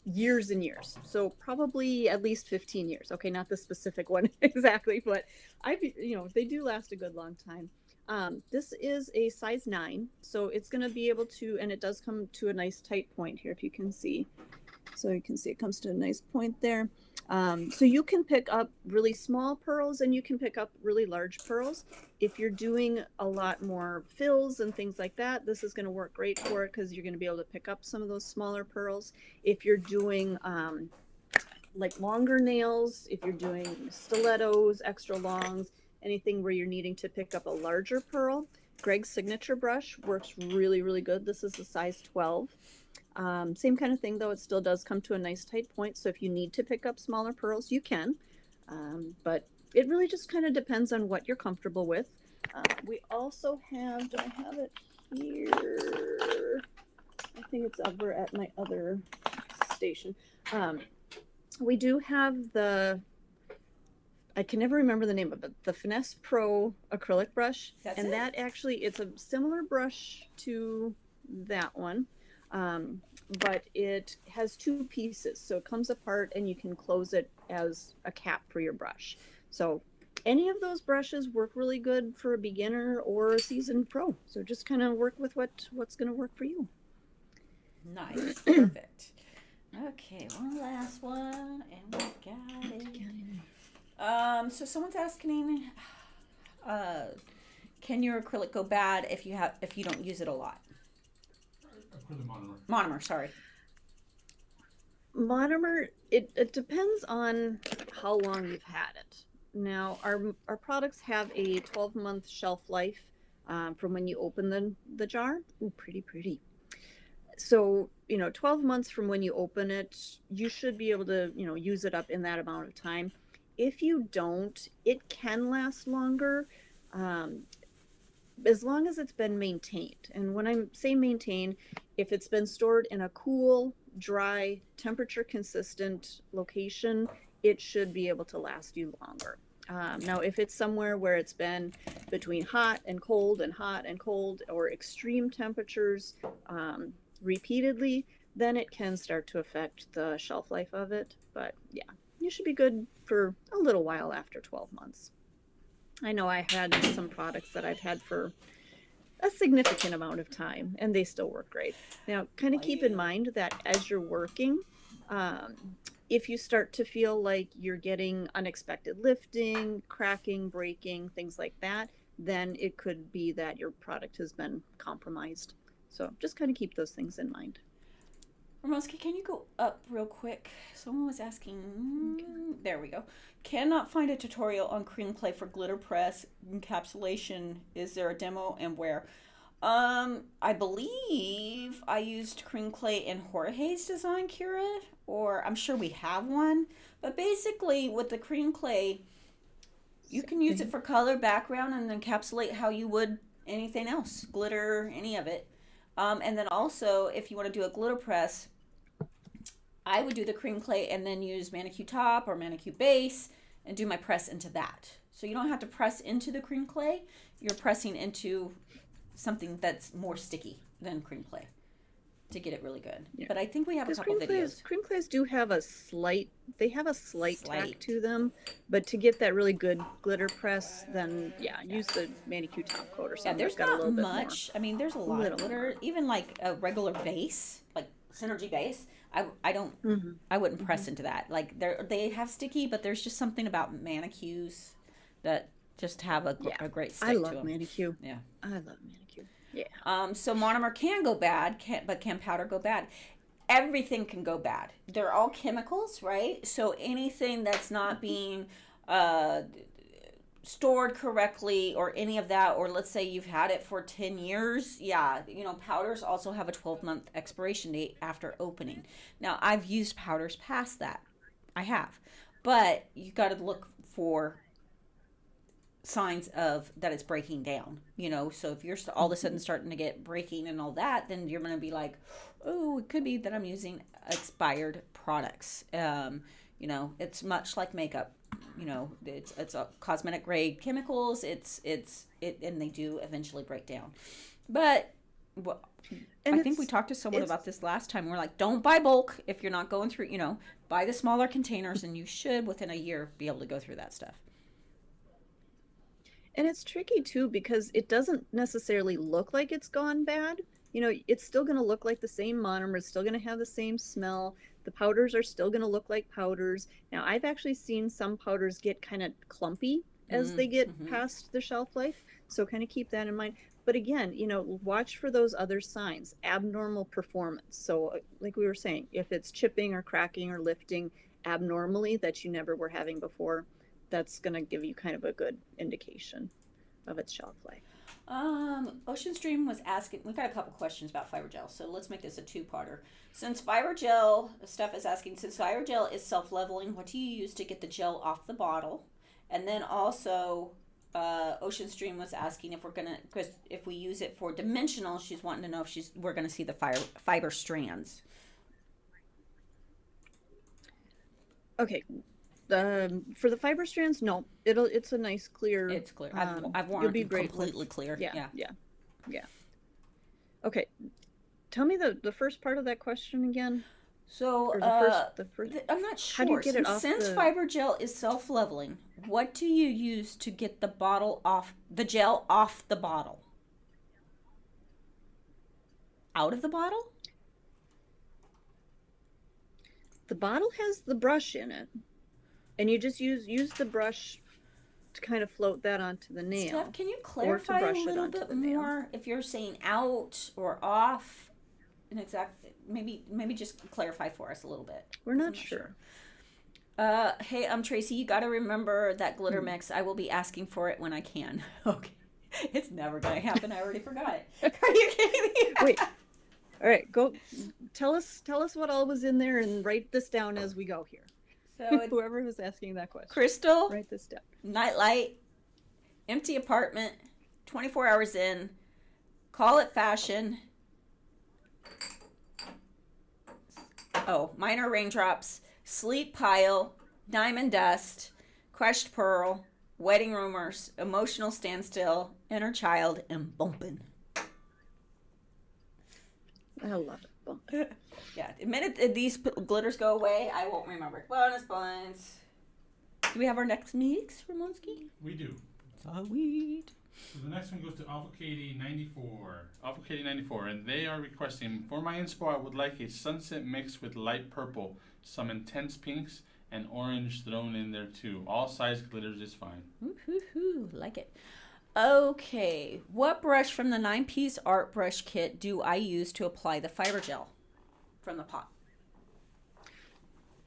years and years. So probably at least 15 years. Okay, not the specific one exactly, but they do last a good long time. This is a size 9, so it's going to be able to, and it does come to a nice tight point here, if you can see. So you can see it comes to a nice point there. So you can pick up really small pearls and you can pick up really large pearls. If you're doing a lot more fills and things like that, this is going to work great for it because you're going to be able to pick up some of those smaller pearls. If you're doing like longer nails, if you're doing stilettos, extra longs, anything where you're needing to pick up a larger pearl, Greg's signature brush works really, really good. This is a size 12. Same kind of thing, though. It still does come to a nice tight point. So if you need to pick up smaller pearls, you can. But it really just kind of depends on what you're comfortable with. We also have, do I have it here? I think it's over at my other station. We do have I can never remember the name of it, the Finesse Pro acrylic brush. That actually, it's a similar brush to that one. But it has 2 pieces, so it comes apart and you can close it as a cap for your brush. So any of those brushes work really good for a beginner or a seasoned pro. So just kind of work with what's going to work for you. Nice. Perfect. Okay, one last one, and we got it. So someone's asking, can your acrylic go bad if you don't use it a lot? Monomer, sorry. Monomer, it depends on how long you've had it. Now, our products have a 12-month shelf life from when you open the jar. Ooh, pretty. So, 12 months from when you open it, you should be able to, use it up in that amount of time. If you don't, it can last longer. As long as it's been maintained. And when I say maintained, if it's been stored in a cool, dry, temperature consistent location, it should be able to last you longer. Now, if it's somewhere where it's been between hot and cold, or extreme temperatures repeatedly, then it can start to affect the shelf life of it. But yeah, you should be good for a little while after 12 months. I know I had some products that I've had for a significant amount of time, and they still work great. Now, kind of keep in mind that as you're working, um, if you start to feel like you're getting unexpected lifting, cracking, breaking, things like that, then it could be that your product has been compromised. So just kind of keep those things in mind. Ramonski, can you go up real quick? Someone was asking. There we go. Cannot find a tutorial on cream clay for glitter press encapsulation. Is there a demo and where? I believe I used cream clay in Jorge's design, Kira, or I'm sure we have one. But basically, with the cream clay, you can use it for color background and encapsulate how you would anything else, glitter, any of it. And then also, if you want to do a glitter press, I would do the cream clay and then use manicure top or manicure base and do my press into that. So you don't have to press into the cream clay. You're pressing into something that's more sticky than cream clay to get it really good. Yeah. But I think we have a couple videos. Cream clays do have a slight tack to them, but to get that really good glitter press, then use the manicure top coat or something. Yeah, there's not much. I mean, there's a lot of glitter. Even like a regular base, like Synergy base, I don't, I wouldn't press into that. Like they have sticky, but there's just something about manicures that just have a great stick to them. I love manicure. Yeah. I love manicure. Yeah. So monomer can go bad, but can powder go bad? Everything can go bad. They're all chemicals, right? So anything that's not being stored correctly or any of that, or let's say you've had it for 10 years, powders also have a 12-month expiration date after opening. Now, I've used powders past that. I have. But you got to look for signs of that it's breaking down, so if you're all of a sudden starting to get breaking and all that, then you're going to be like, oh, it could be that I'm using expired products. It's much like makeup. It's a cosmetic grade chemicals. And they do eventually break down. But I think we talked to someone about this last time. We're like, don't buy bulk if you're not going through, buy the smaller containers, and you should within a year be able to go through that stuff. And it's tricky too, because it doesn't necessarily look like it's gone bad. It's still going to look like the same monomer. It's still going to have the same smell. The powders are still going to look like powders. Now, I've actually seen some powders get kind of clumpy as they get past the shelf life. So kind of keep that in mind. But again, watch for those other signs, abnormal performance. So like we were saying, if it's chipping or cracking or lifting abnormally that you never were having before, that's going to give you kind of a good indication of its shelf life. Ocean Stream was asking, we've got a couple questions about fiber gel, so let's make this a two-parter. Since fiber gel, Steph is asking, since fiber gel is self-leveling, what do you use to get the gel off the bottle? And then also, Ocean Stream was asking if we're going to, because if we use it for dimensional, she's wanting to know if we're going to see the fiber strands. Okay. For the fiber strands, no, it's a nice clear. It's clear. I've worn it completely clear. Yeah. Okay, tell me the first part of that question again. So the first, I'm not sure. How do you get it off? Since fiber gel is self-leveling, what do you use to get the gel off the bottle? Out of the bottle? The bottle has the brush in it. And you just use the brush to kind of float that onto the nail. Steph, can you clarify a little bit more if you're saying out or off? And exactly, maybe just clarify for us a little bit. We're not sure. Hey, Tracy. You got to remember that glitter mix. I will be asking for it when I can. Okay, it's never gonna happen. I already forgot it. Are you kidding me? Wait. All right, go. Tell us what all was in there, and write this down as we go here. So whoever was asking that question. Crystal. Write this down. Nightlight. Empty apartment. 24 hours in. Call it fashion. Oh, minor raindrops. Sleep pile. Diamond dust. Crushed pearl. Wedding rumors. Emotional standstill. Inner child. And bumpin'. I love it. Bumpin'. Yeah, the minute these glitters go away, I won't remember. Bonus points. Do we have our next mix, Ramonski? We do. Sweet. So the next one goes to Avocado94. Avocado94, and they are requesting, for my inspo, I would like a sunset mix with light purple, some intense pinks, and orange thrown in there too. All size glitters is fine. Woo-hoo-hoo. Like it. Okay, what brush from the 9-piece art brush kit do I use to apply the fiber gel from the pot?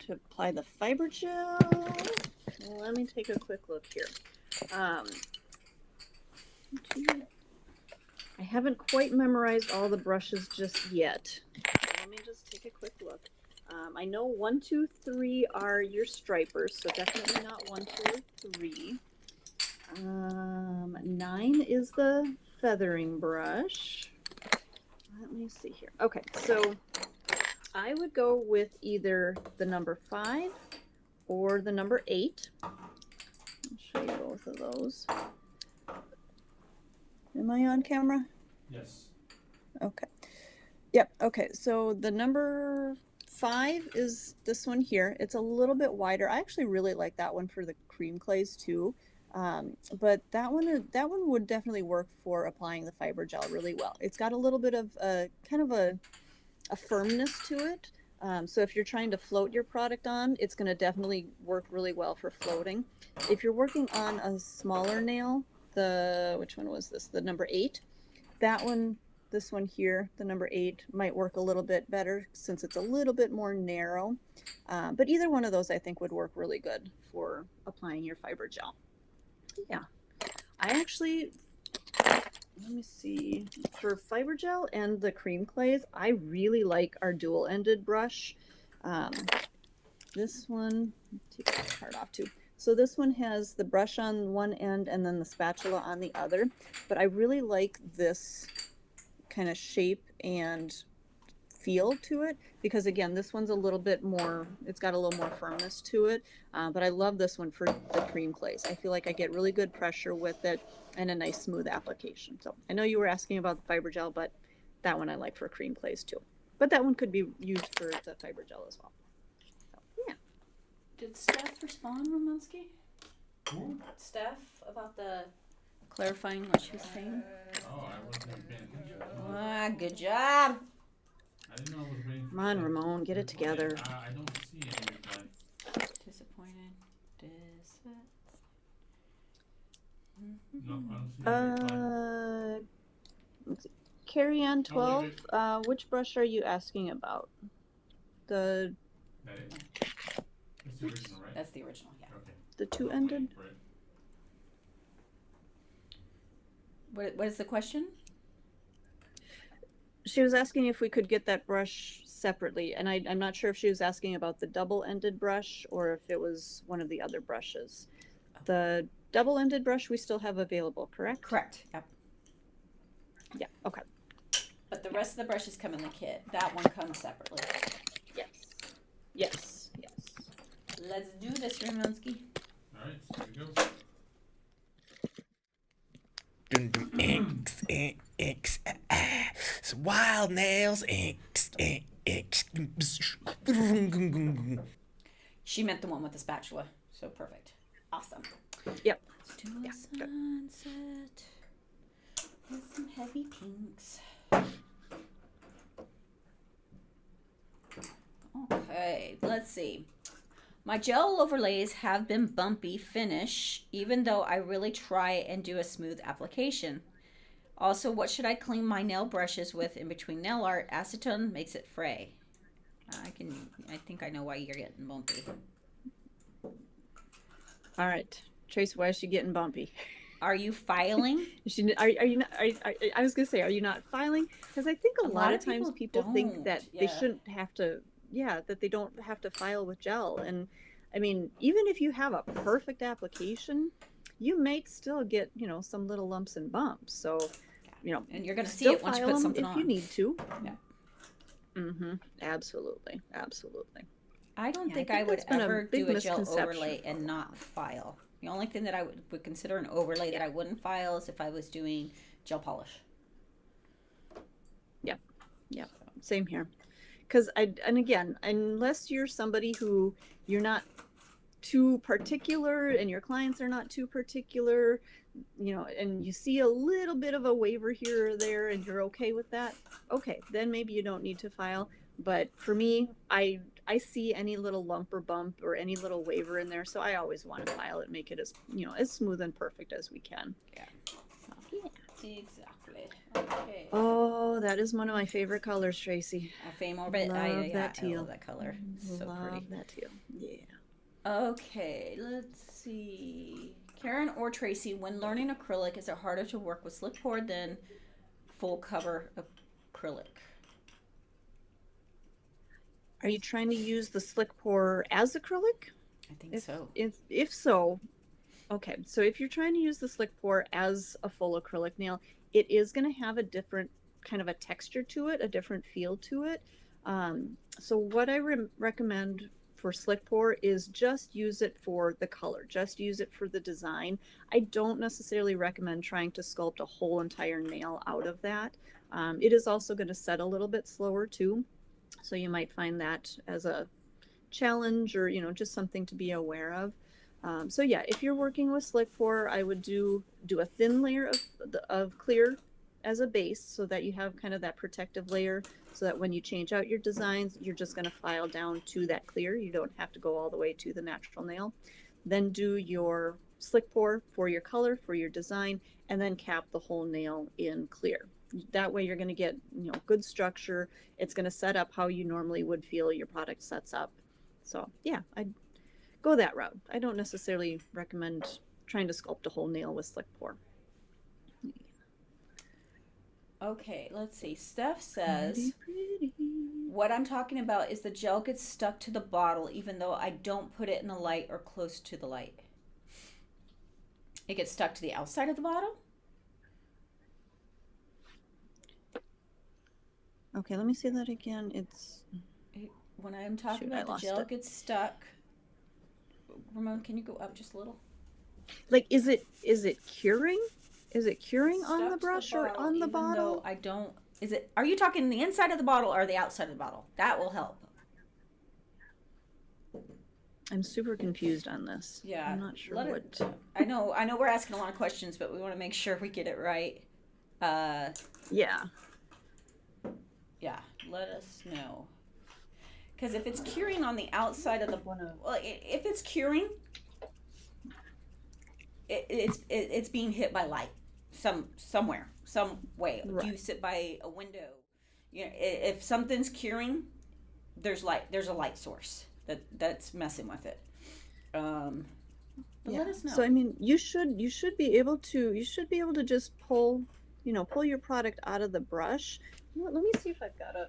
To apply the fiber gel, let me take a quick look here. I haven't quite memorized all the brushes just yet. Let me just take a quick look. I know 1, 2, 3 are your stripers, so definitely not 1, 2, or 3. 9 is the feathering brush. Let me see here. Okay, so I would go with either the number 5 or the number 8. I'll show you both of those. Am I on camera? Yes. Okay. Yep. Okay. So the number 5 is this one here. It's a little bit wider. I actually really like that one for the cream clays too. But that one would definitely work for applying the fiber gel really well. It's got a little bit of kind of a firmness to it. So if you're trying to float your product on, it's going to definitely work really well for floating. If you're working on a smaller nail, which one was this? The number 8. That one, this one here, the number 8 might work a little bit better since it's a little bit more narrow. But either one of those I think would work really good for applying your fiber gel. Yeah. I actually, let me see, for fiber gel and the cream clays, I really like our dual-ended brush. This one, take that part off too. So this one has the brush on one end and then the spatula on the other, but I really like this kind of shape and feel to it because again, this one's a little bit more, it's got a little more firmness to it, but I love this one for the cream clays. I feel like I get really good pressure with it and a nice smooth application. So I know you were asking about the fiber gel, but that one I like for cream clays too. But that one could be used for the fiber gel as well. So, yeah. Did Steph respond, Romanski? Who? Steph, about the clarifying what she was saying? Oh, I wasn't paying attention. Ah, good job. I didn't know I was waiting for Come on, Ramon, get it together. I don't see any reply. Disappointed. No, I don't see any reply. Let's see. Carry on Oh, 12. wait. Which brush are you asking about? The That is? That's the original, right? That's the original, yeah. Okay. two-ended? Right. What is the question? She was asking if we could get that brush separately, and I'm not sure if she was asking about the double-ended brush or if it was one of the other brushes. The double-ended brush we still have available, correct? Correct, yep. Yeah, okay. But the rest of the brushes come in the kit. That one comes separately. Yes. Yes, yes. Let's do this, Romanski. All right, here we go. Some wild nails. She meant the one with the spatula, so perfect. Awesome. Yep. Let's do a Yeah, good. sunset with some heavy pinks. Okay, let's see. My gel overlays have been bumpy finish, even though I really try and do a smooth application. Also, what should I clean my nail brushes with in between nail art? Acetone makes it fray. I think I know why you're getting bumpy. All right. Trace, why is she getting bumpy? Are you filing? Are you not? I was gonna say, are you not filing? Because I think a lot of times people think don't, that yeah. they shouldn't have to. Yeah, that they don't have to file with gel. And I mean, even if you have a perfect application, you might still get some little lumps and bumps. So And you're gonna see still it once you file put them something if on. you need to. Yeah. Mm-hmm. Absolutely. Absolutely. I don't Yeah, think I I think would that's been a ever big do a gel misconception. overlay and not file. The only thing that I would consider an overlay that I wouldn't file is if I was doing gel polish. Yep. Same here. Because and again, unless you're somebody who you're not too particular and your clients are not too particular, and you see a little bit of a waiver here or there and you're okay with that, okay, then maybe you don't need to file. But for me, I see any little lump or bump or any little waiver in there, so I always want to file it, make it as as smooth and perfect as we can. Yeah. So, yeah. Exactly. Okay. Oh, that is one of my favorite colors, Tracy. Fame orbit. Love I that teal. love that color. So Love pretty. that teal. Yeah. Okay, let's see. Karen or Tracy, when learning acrylic, is it harder to work with slick pour than full cover acrylic? Are you trying to use the slick pour as acrylic? I think so. If so, okay. So if you're trying to use the slick pour as a full acrylic nail, it is going to have a different kind of a texture to it, a different feel to it. So what I recommend for slick pour is just use it for the color, just use it for the design. I don't necessarily recommend trying to sculpt a whole entire nail out of that. It is also going to set a little bit slower too. So you might find that as a challenge or, just something to be aware of. So yeah, if you're working with slick pour, I would do a thin layer of clear as a base so that you have kind of that protective layer so that when you change out your designs, you're just going to file down to that clear. You don't have to go all the way to the natural nail. Then do your slick pour for your color, for your design, and then cap the whole nail in clear. That way you're going to get, good structure. It's going to set up how you normally would feel your product sets up. So yeah, I'd go that route. I don't necessarily recommend trying to sculpt a whole nail with slick pour. Okay, let's see. Steph says, Pretty. what I'm talking about is the gel gets stuck to the bottle even though I don't put it in the light or close to the light. It gets stuck to the outside of the bottle? Okay, let me see that again. When I'm talking Shoot, I about the lost gel it. gets stuck, Ramon, can you go up just a little? Like, is it curing? Is it curing on Stuck the to brush or bottle, on the even bottle? though I don't. Are you talking the inside of the bottle or the outside of the bottle? That will help. I'm super confused on this. Yeah, I'm not sure what. I know we're asking a lot of questions, but we want to make sure we get it right. Yeah. Yeah, let us know. Because if it's curing on the outside of the, well, if it's curing, it's being hit by light, somewhere, some way. Right. You sit by a window, if something's curing, there's a light source that's messing with it. But Yeah. let us know. So I mean, you should be able to just pull your product out of the brush. Let me see if I've got a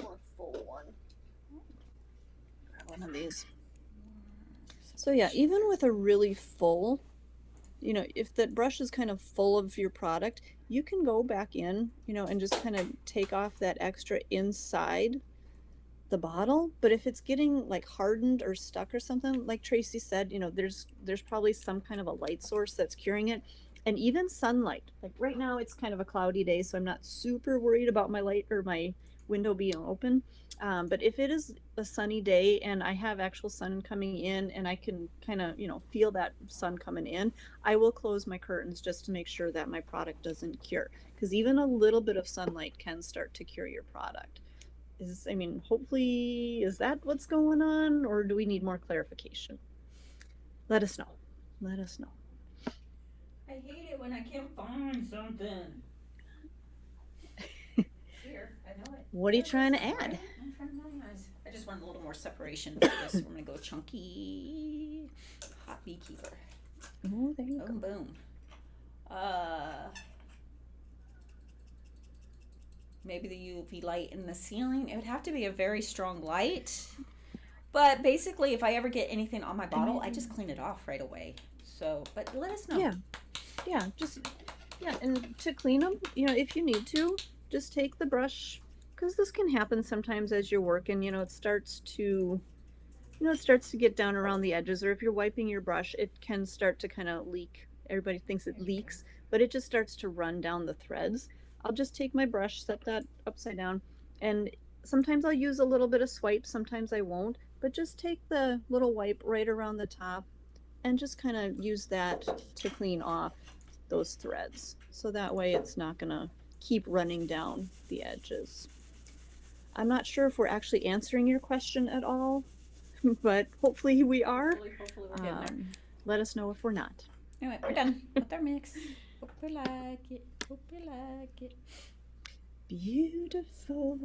more full one. Grab one of these. So yeah, even with a really full, if the brush is kind of full of your product, you can go back in, and just kind of take off that extra inside the bottle. But if it's getting like hardened or stuck or something, like Tracy said, there's probably some kind of a light source that's curing it. And even sunlight, like right now it's kind of a cloudy day, so I'm not super worried about my light or my window being open. But if it is a sunny day and I have actual sun coming in and I can kind of, feel that sun coming in, I will close my curtains just to make sure that my product doesn't cure. Because even a little bit of sunlight can start to cure your product. Hopefully, is that what's going on, or do we need more clarification? Let us know. Let us know. I hate it when I can't find something. Here, I know it. What are you trying to add? I'm trying to tell you guys. I just want a little more separation for this. We're gonna go chunky, hot beekeeper. Oh, there you Boom, go. boom. Maybe the UV light in the ceiling. It would have to be a very strong light. But basically, if I ever get anything on my bottle, I just clean it off right away. So, but let us know. Yeah, and to clean them, if you need to, just take the brush, because this can happen sometimes as you're working. It starts to get down around the edges, or if you're wiping your brush, it can start to kind of leak. Everybody thinks it leaks, but it just starts to run down the threads. I'll just take my brush, set that upside down, and sometimes I'll use a little bit of swipe, sometimes I won't, but just take the little wipe right around the top and just kind of use that to clean off those threads. So that way it's not gonna keep running down the edges. I'm not sure if we're actually answering your question at all, but hopefully we are. Hopefully we're getting there. Let us know if we're not. Anyway, we're done with our mix. Hope you like it. Hope you like it. Beautiful.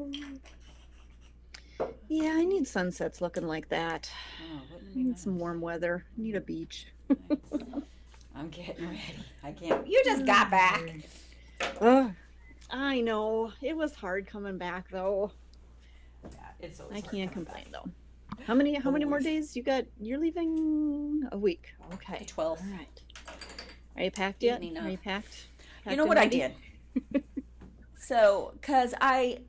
Yeah, I need sunsets looking like that. Oh, wouldn't it I be need nice? some warm weather. I need a beach. I'm getting ready. I can't. You just got back. Ugh, I know. It was hard coming back though. Yeah, it's always I hard can't coming complain though. How many more week. days you got? You're leaving a week. back. Okay. The 12th. All right. Are you packed yet? Evening Are of. you packed? You know what I did? So, because I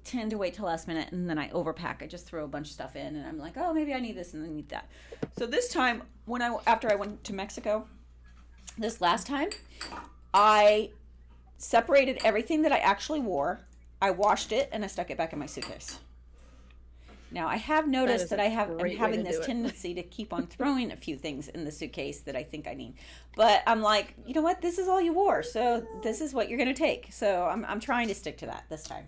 tend to wait till last minute and then I overpack. I just throw a bunch of stuff in and I'm like, oh, maybe I need this and I need that. So this time, after I went to Mexico, this last time, I separated everything that I actually wore. I washed it and I stuck it back in my suitcase. Now I have noticed that I'm having this tendency to keep on throwing a few things in the suitcase that I think I need, but I'm like, you know what? This is all you wore, so this is what you're gonna take. So I'm trying to stick to that this time.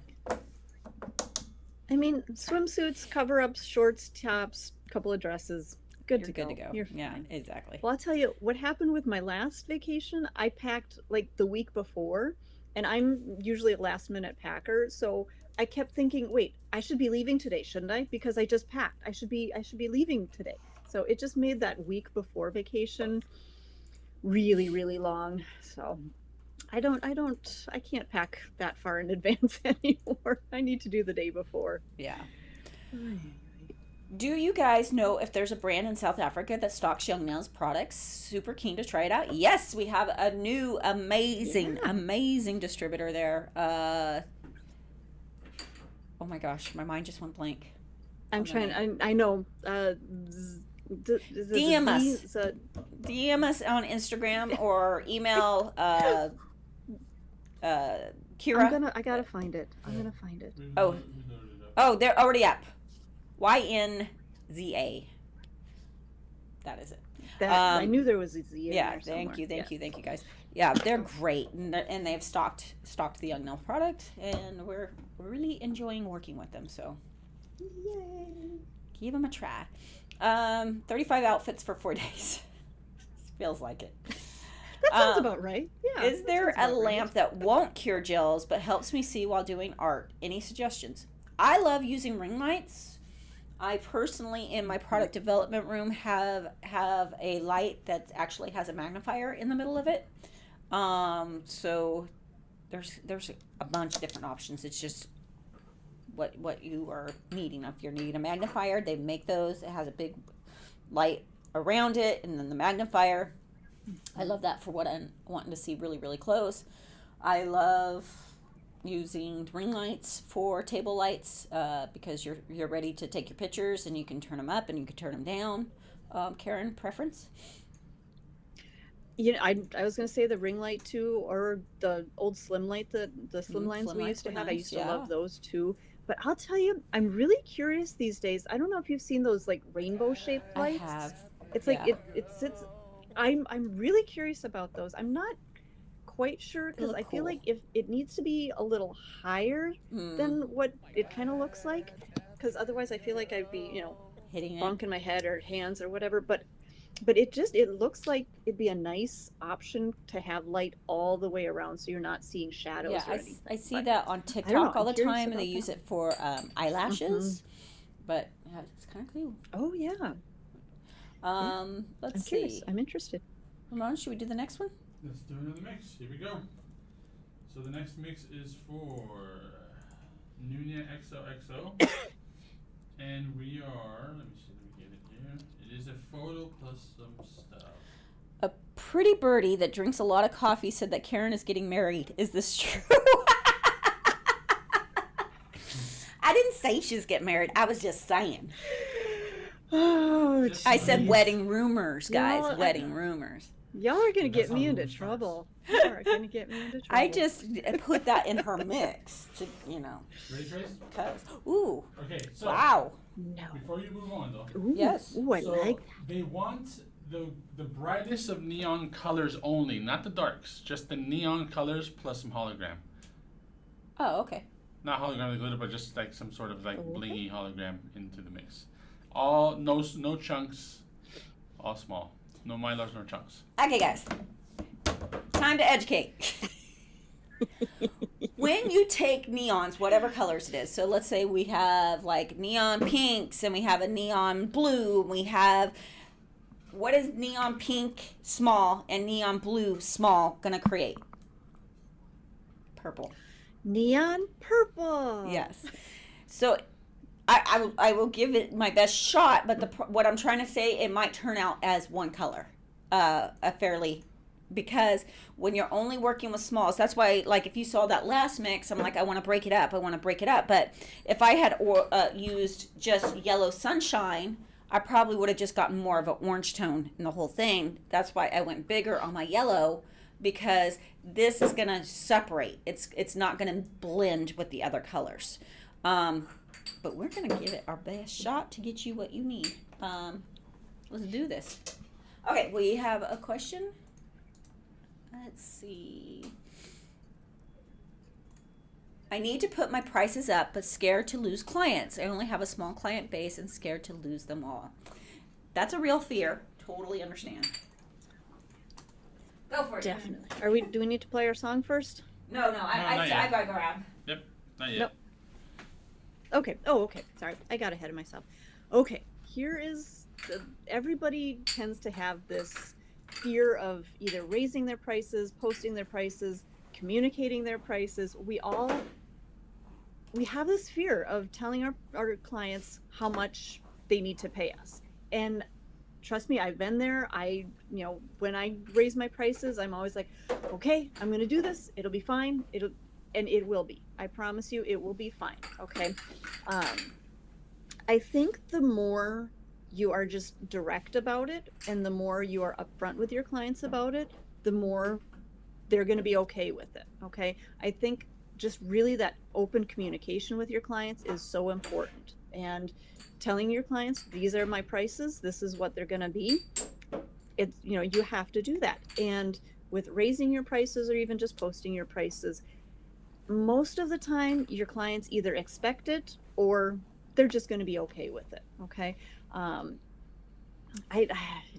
I mean, swimsuits, cover-ups, shorts, tops, couple of dresses. Good to You're go. good to go. You're Yeah, fine. exactly. Well, I'll tell you what happened with my last vacation. I packed like the week before, and I'm usually a last minute packer, so I kept thinking, wait, I should be leaving today, shouldn't I? Because I just packed. I should be leaving today. So it just made that week before vacation really, really long. So I can't pack that far in advance anymore. I need to do the day before. Yeah. Do you guys know if there's a brand in South Africa that stocks Young Nails products? Super keen to try it out. Yes, we have a new amazing distributor there. Oh my gosh, my mind just went blank. I'm trying. I know. DM us. DM us on Instagram or email Kira. I gotta find it. I'm gonna find it. Oh, they're already up. YNZA. That is it. I knew there was a Z in Yeah, there somewhere. thank you guys. Yeah, they're great, and they have stocked the Young Nail product, and we're really enjoying working with them. So, Yay. give them a try. 35 outfits for 4 days. Feels like it. That sounds about right. Yeah. Is there that a sounds about lamp that won't cure gels but helps me see while doing art? Any suggestions? I love using ring lights. I personally, in my product development room, have a light that actually has a magnifier in the middle of it. So there's a bunch of different options. It's just what you are needing. If you're needing a magnifier, they make those. It has a big light around it, and then the magnifier. I love that for what I'm wanting to see really, really close. I love using ring lights for table lights because you're ready to take your pictures and you can turn them up and you can turn them down. Karen, preference? You know, I was gonna say the ring light too, or the old slim light, the slim lines slim we lights used to were have. I nice, used to yeah. love those too. But I'll tell you, I'm really curious these days. I don't know if you've seen those like rainbow shaped lights. I have. It's like yeah. it sits. I'm really curious about those. I'm not quite sure because look I feel cool. like if it needs to be a little higher than what it kind of looks like, because otherwise I feel like I'd be Hitting it. bonking my head or hands or whatever. But it looks like it'd be a nice option to have light all the way around, so you're not seeing shadows. Yeah, or anything. I see But that on know, TikTok all I'm the curious time, and they about use that. it for eyelashes. But yeah, it's kind of cool. Oh yeah, Let's I'm see. curious. I'm interested. Ramon, should we do the next one? Let's do another mix. Here we go. So the next mix is for Nunia XOXO. And we are, let me see, let me get it here. It is a photo plus some stuff. A pretty birdie that drinks a lot of coffee said that Karen is getting married. Is this true? I didn't say she's getting married. I was just saying. Oh, Just I said Nice. wedding rumors, guys. No, Wedding rumors. Y'all are gonna And that's get me how into Lulu starts. trouble. Y'all are gonna get me into trouble. I just put that in her mix to, Ready, Trace? cause, ooh, Okay, so wow. No. before you move on though, Ooh, Yes. Ooh, I so like that. they want the brightest of neon colors only, not the darks, just the neon colors plus some hologram. Oh, okay. Not holographic glitter, but just like some sort of like Okay. blingy hologram into the mix. All no chunks, all small. No mylars, no chunks. Okay, guys. Time to educate. When you take neons, whatever colors it is, so let's say we have like neon pinks and we have a neon blue and we have, what is neon pink small and neon blue small gonna create? Purple. Neon purple. Yes. So I will give it my best shot, but what I'm trying to say, it might turn out as one color, a fairly, because when you're only working with smalls, that's why, like, if you saw that last mix, I'm like, I want to break it up. But if I had used just yellow sunshine, I probably would have just gotten more of an orange tone in the whole thing. That's why I went bigger on my yellow, because this is going to separate. It's not going to blend with the other colors. But we're going to give it our best shot to get you what you need. Let's do this. Okay, we have a question. Let's see. I need to put my prices up, but scared to lose clients. I only have a small client base and scared to lose them all. That's a real fear. Totally understand. Go for it. Definitely. Do we need to play our song first? No, not I yet. gotta grab. Yep, not yet. Nope. Okay. Oh, okay. Sorry. I got ahead of myself. Okay. Here is everybody tends to have this fear of either raising their prices, posting their prices, communicating their prices. We have this fear of telling our clients how much they need to pay us. And trust me, I've been there. When I raise my prices, I'm always like, okay, I'm going to do this. It'll be fine. It will be. I promise you, it will be fine. Okay. I think the more you are just direct about it and the more you are upfront with your clients about it, the more they're going to be okay with it. Okay. I think just really that open communication with your clients is so important. And telling your clients, these are my prices, this is what they're going to be. You have to do that. And with raising your prices or even just posting your prices, most of the time your clients either expect it or they're just going to be okay with it. Okay.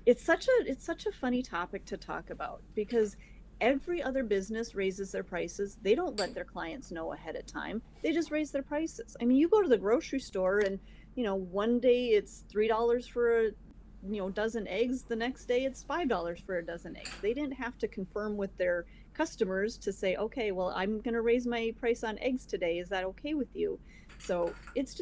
It's such a funny topic to talk about because every other business raises their prices. They don't let their clients know ahead of time. They just raise their prices. I mean, you go to the grocery store and, one day it's $3 for a, dozen eggs. The next day it's $5 for a dozen eggs. They didn't have to confirm with their customers to say, okay, well, I'm going to raise my price on eggs today. Is that okay with you? So it's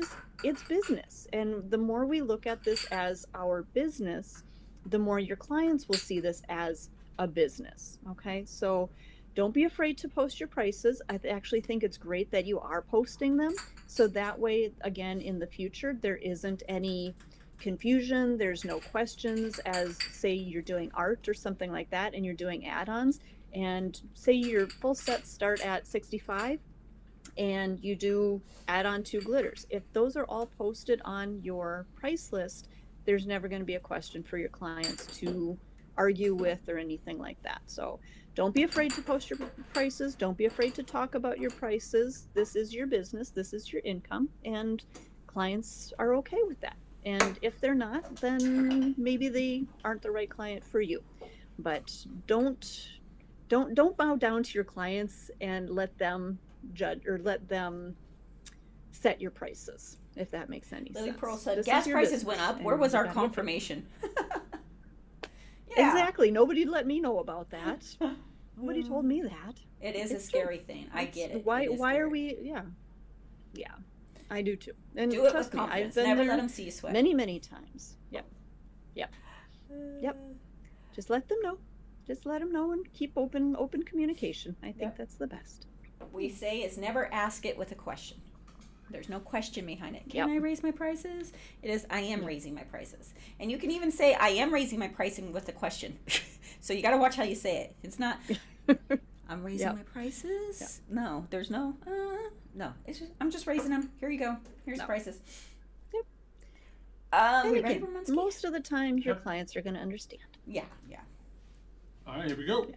business. And the more we look at this as our business, the more your clients will see this as a business. Okay. So don't be afraid to post your prices. I actually think it's great that you are posting them. So that way, again, in the future, there isn't any confusion. There's no questions as, say, you're doing art or something like that and you're doing add-ons, and say your full sets start at $65 and you do add on 2 glitters. If those are all posted on your price list, there's never going to be a question for your clients to argue with or anything like that. So don't be afraid to post your prices. Don't be afraid to talk about your prices. This is your business. This is your income, and clients are okay with that. And if they're not, then maybe they aren't the right client for you. But don't bow down to your clients and let them judge or let them set your prices, if that makes any Lily sense. Pearl said, This gas is your prices business, went up. and Where was you our gotta- confirmation? Exactly. Nobody let me know about that. Nobody told me that. It is a It's scary thing. I get it. Why It is are scary. we? Yeah. I do too. And Do it trust with me, I've confidence. been Never there let them see you sweat. many times. Yep. Just let them know. Just let them know and keep open communication. I think Yep. that's the best. We say is never ask it with a question. There's no question behind it. Yep. Can I raise my prices? It is, I am raising my prices. And you can even say, I am raising my pricing with a question. So you got to watch how you say it. It's not, I'm raising my prices. Yep. No, there's no, no. It's just, I'm just raising them. Here you go. Here's the prices. Yep. We ready Again, for Munsky? most of the time, your clients are going to understand. Yeah. All right, here we go.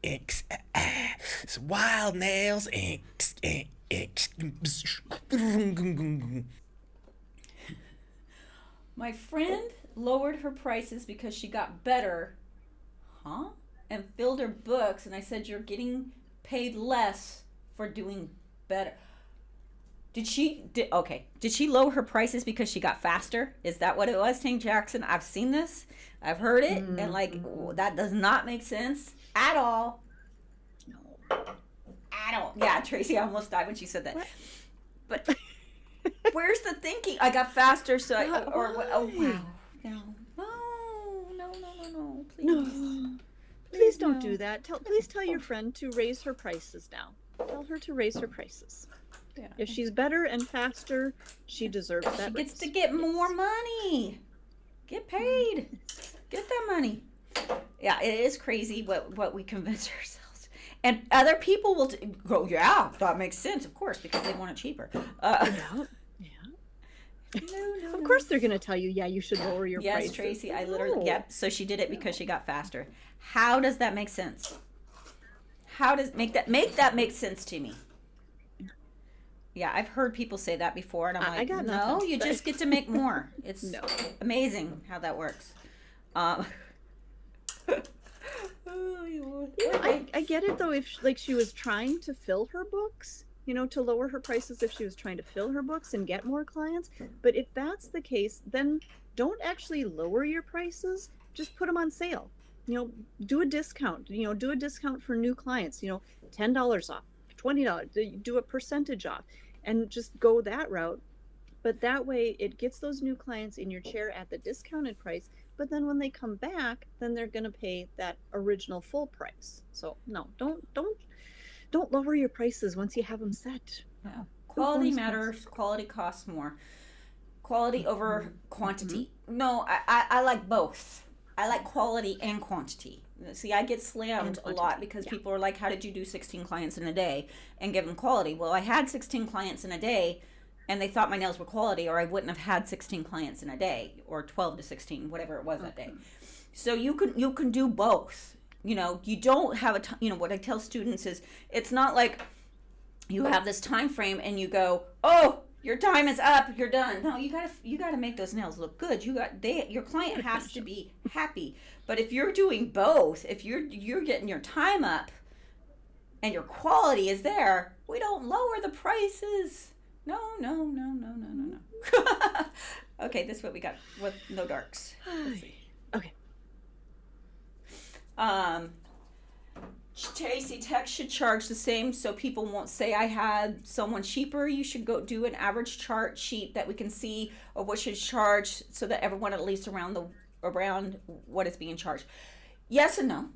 It's wild nails. My friend lowered her prices because she got better, and filled her books, and I said, you're getting paid less for doing better. Did she lower her prices because she got faster? Is that what it was, Tank Jackson? I've seen this. I've heard it, and that does not make sense at all. No. At all. Yeah, Tracy almost died when she said that. What? But where's the thinking? I got faster, so oh wow. No, please. No. Please don't do that. Please tell your friend to raise her prices now. Tell her to raise her prices. Yeah. If she's better and faster, she deserves that. She gets to get more money. Get paid. Get that money. Yeah, it is crazy what we convince ourselves. And other people will go, yeah, that makes sense, of course, because they want it cheaper. No. Of course they're going to tell you, yeah, you should lower your prices. Yes, Tracy, I literally, yep. So she did it because she got faster. How does that make sense? How does make that make sense to me? Yeah, I've heard people say that before, and I'm like, got no, nothing, you just get to make more. It's No. amazing how that works. I get it though. If she was trying to fill her books, to lower her prices, if she was trying to fill her books and get more clients. But if that's the case, then don't actually lower your prices. Just put them on sale. Do a discount. Do a discount for new clients. $10 off, $20. Do a percentage off, and just go that route. But that way, it gets those new clients in your chair at the discounted price. But then when they come back, then they're going to pay that original full price. So no, don't lower your prices once you have them set. Yeah. Quality matters. Quality costs more. Quality over quantity. Mm-hmm. No, I like both. I like quality and quantity. See, I get slammed a lot because people are like, how did you do 16 clients in a day and give them quality? Well, I had 16 clients in a day, and they thought my nails were quality, or I wouldn't have had 16 clients in a day, or 12 to 16, whatever it was that day. So you can do both. You don't have what I tell students is, it's not like you have this time frame and you go, oh, your time is up, you're done. No, you gotta make those nails look good. Your client has to be happy. But if you're doing both, if you're getting your time up and your quality is there, we don't lower the prices. No. Okay, this is what we got with no darks. Let's see. Okay. Tracy, tech should charge the same so people won't say I had someone cheaper. You should go do an average chart sheet that we can see of what should charge so that everyone at least around what is being charged. Yes and no.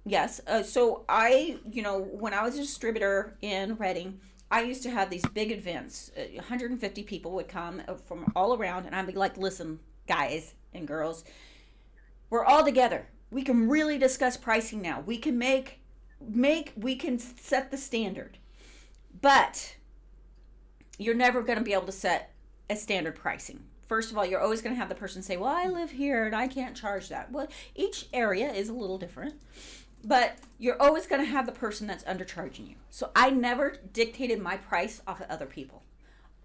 Yes. So I, when I was a distributor in Reading, I used to have these big events. 150 people would come from all around, and I'd be like, listen, guys and girls, we're all together. We can really discuss pricing now. We can we can set the standard. But you're never going to be able to set a standard pricing. First of all, you're always going to have the person say, well, I live here and I can't charge that. Well, each area is a little different. But you're always going to have the person that's undercharging you. So I never dictated my price off of other people.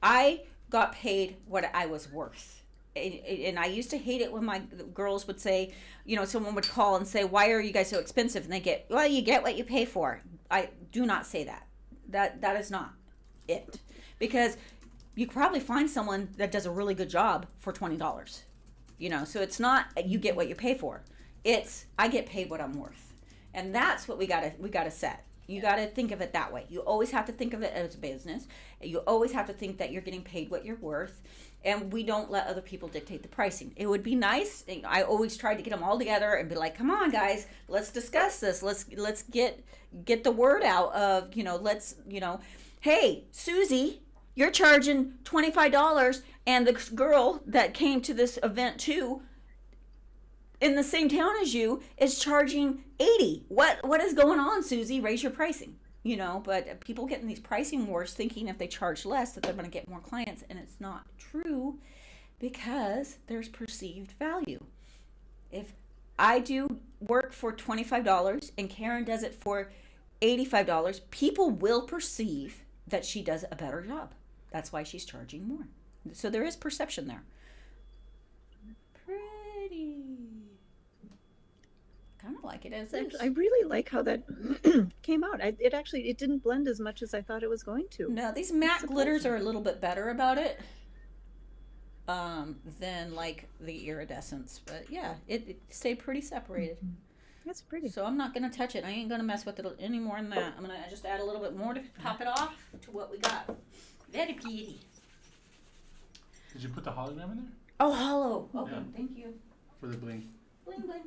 I got paid what I was worth. And I used to hate it when my girls would say, someone would call and say, why are you guys so expensive? And they get, well, you get what you pay for. I do not say that. That is not it. Because you probably find someone that does a really good job for $20. So it's not you get what you pay for. It's I get paid what I'm worth. And that's what we gotta set. You gotta think of it that way. You always have to think of it as a business. You always have to think that you're getting paid what you're worth. and we don't let other people dictate the pricing. It would be nice. I always tried to get them all together and be like, come on guys, let's discuss this. Let's get the word out of, hey, Susie, you're charging $25, and the girl that came to this event too in the same town as you is charging $80. What is going on, Susie? Raise your pricing. But people get in these pricing wars thinking if they charge less that they're going to get more clients, and it's not true, because there's perceived value. If I do work for $25 and Karen does it for $85, people will perceive that she does a better job. That's why she's charging more. So there is perception there. Pretty. Kind of like it as is. I really like how that came out. It didn't blend as much as I thought it was going to. No, these matte glitters are a little bit better about it than like the iridescence. But yeah, it stayed pretty separated. Mm-hmm. That's pretty. So I'm not going to touch it. I ain't going to mess with it any more than that. I'm going to just add a little bit more to top it off to what we got. Very pretty. Did you put the hologram in there? Oh, hollow. Okay, Yeah. Thank you. For the bling. Bling, bling.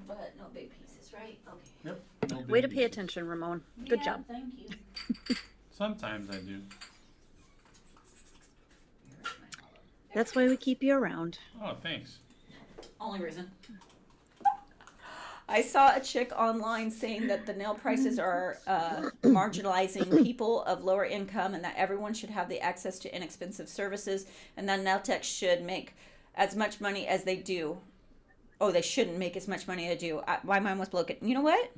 But no big pieces, right? Okay. Yep. No big Way to pay pieces. attention, Ramon. Good Yeah, job. Thank you. Sometimes I do. Here's my hollow. That's why we keep you around. Oh, thanks. Only reason. I saw a chick online saying that the nail prices are marginalizing people of lower income, and that everyone should have the access to inexpensive services, and that nail techs should make as much money as they do. Oh, they shouldn't make as much money as they do. My mind was broken. You know what?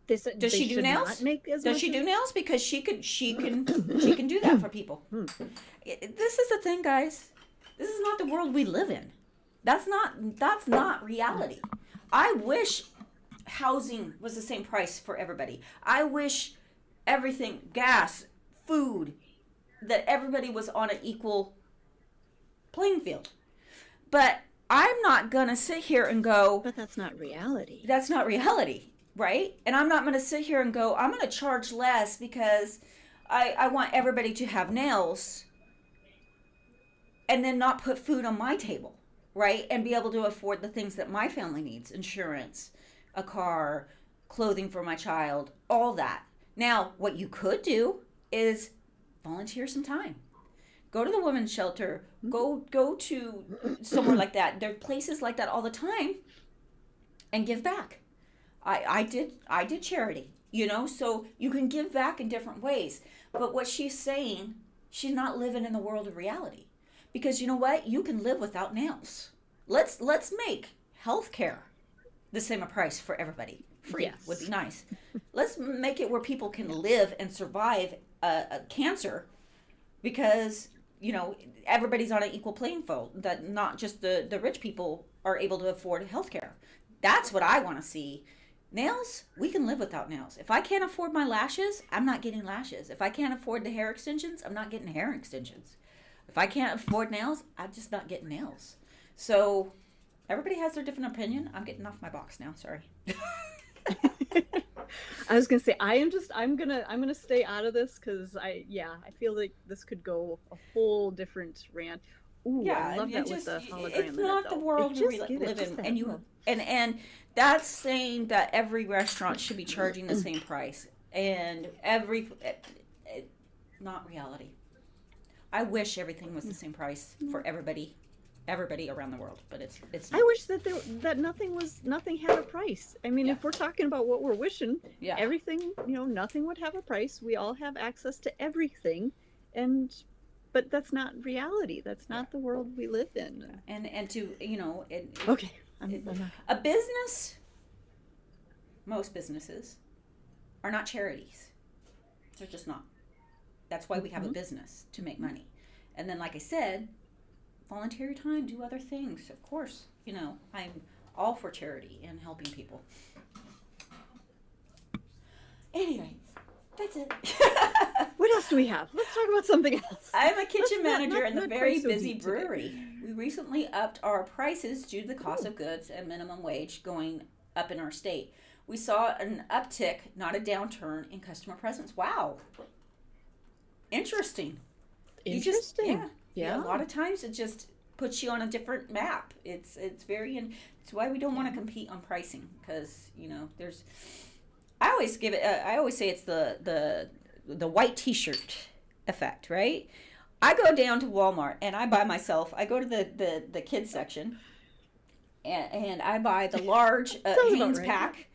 They said Does they she do should nails? not make as Does much she as- do nails? Because she can do that for people. This is the thing, guys. This is not the world we live in. That's not reality. I wish housing was the same price for everybody. I wish everything, gas, food, that everybody was on an equal playing field. But I'm not going to sit here and go, But that's not reality. that's not reality, right? And I'm not going to sit here and go, I'm going to charge less because I want everybody to have nails, and then not put food on my table, right? And be able to afford the things that my family needs: insurance, a car, clothing for my child, all that. Now, what you could do is volunteer some time. Go to the women's shelter. Go to somewhere like that. There are places like that all the time, and give back. I did charity, so you can give back in different ways. But what she's saying, she's not living in the world of reality. Because you know what? You can live without nails. Let's make healthcare the same price for everybody. Free Yes. would be nice. Let's make it where people can live and survive a cancer, because everybody's on an equal playing field. That not just the rich people are able to afford healthcare. That's what I want to see. Nails, we can live without nails. If I can't afford my lashes, I'm not getting lashes. If I can't afford the hair extensions, I'm not getting hair extensions. If I can't afford nails, I'm just not getting nails. So everybody has their different opinion. I'm getting off my box now. Sorry. I was gonna say I'm gonna stay out of this because I feel like this could go a whole different rant. Ooh, Yeah, I love that just, with the hologram. it's in not it, the though. world It we just give it live just in, that and look. and that's saying that every restaurant should be charging the same price, and not reality. I wish everything was the same price for everybody around the world, but it's I wish that nothing had a price. I mean, Yeah. if we're talking about what we're wishing, Yeah. everything, nothing would have a price. We all have access to everything, but that's not reality. That's not the world we live in. and to Okay. a business, most businesses are not charities. They're just not. That's why we have a business, to make money. And then, like I said, volunteer your time, do other things. Of course, I'm all for charity and helping people. Anyway, that's it. What else do we have? Let's talk about something else. I'm a kitchen not- manager not- in a not very quite so busy deep today. brewery. We recently upped our prices due to the cost of goods and minimum wage going up in our state. We saw an uptick, not a downturn, in customer presence. Wow. Interesting. Interesting. Yeah. A lot of times it just puts you on a different map. It's very, it's why we don't want to compete on pricing, because there's. I always give it. I always say it's the white T-shirt effect, right? I go down to Walmart and I buy myself. I go to the kids section, and I buy the large Hanes pack.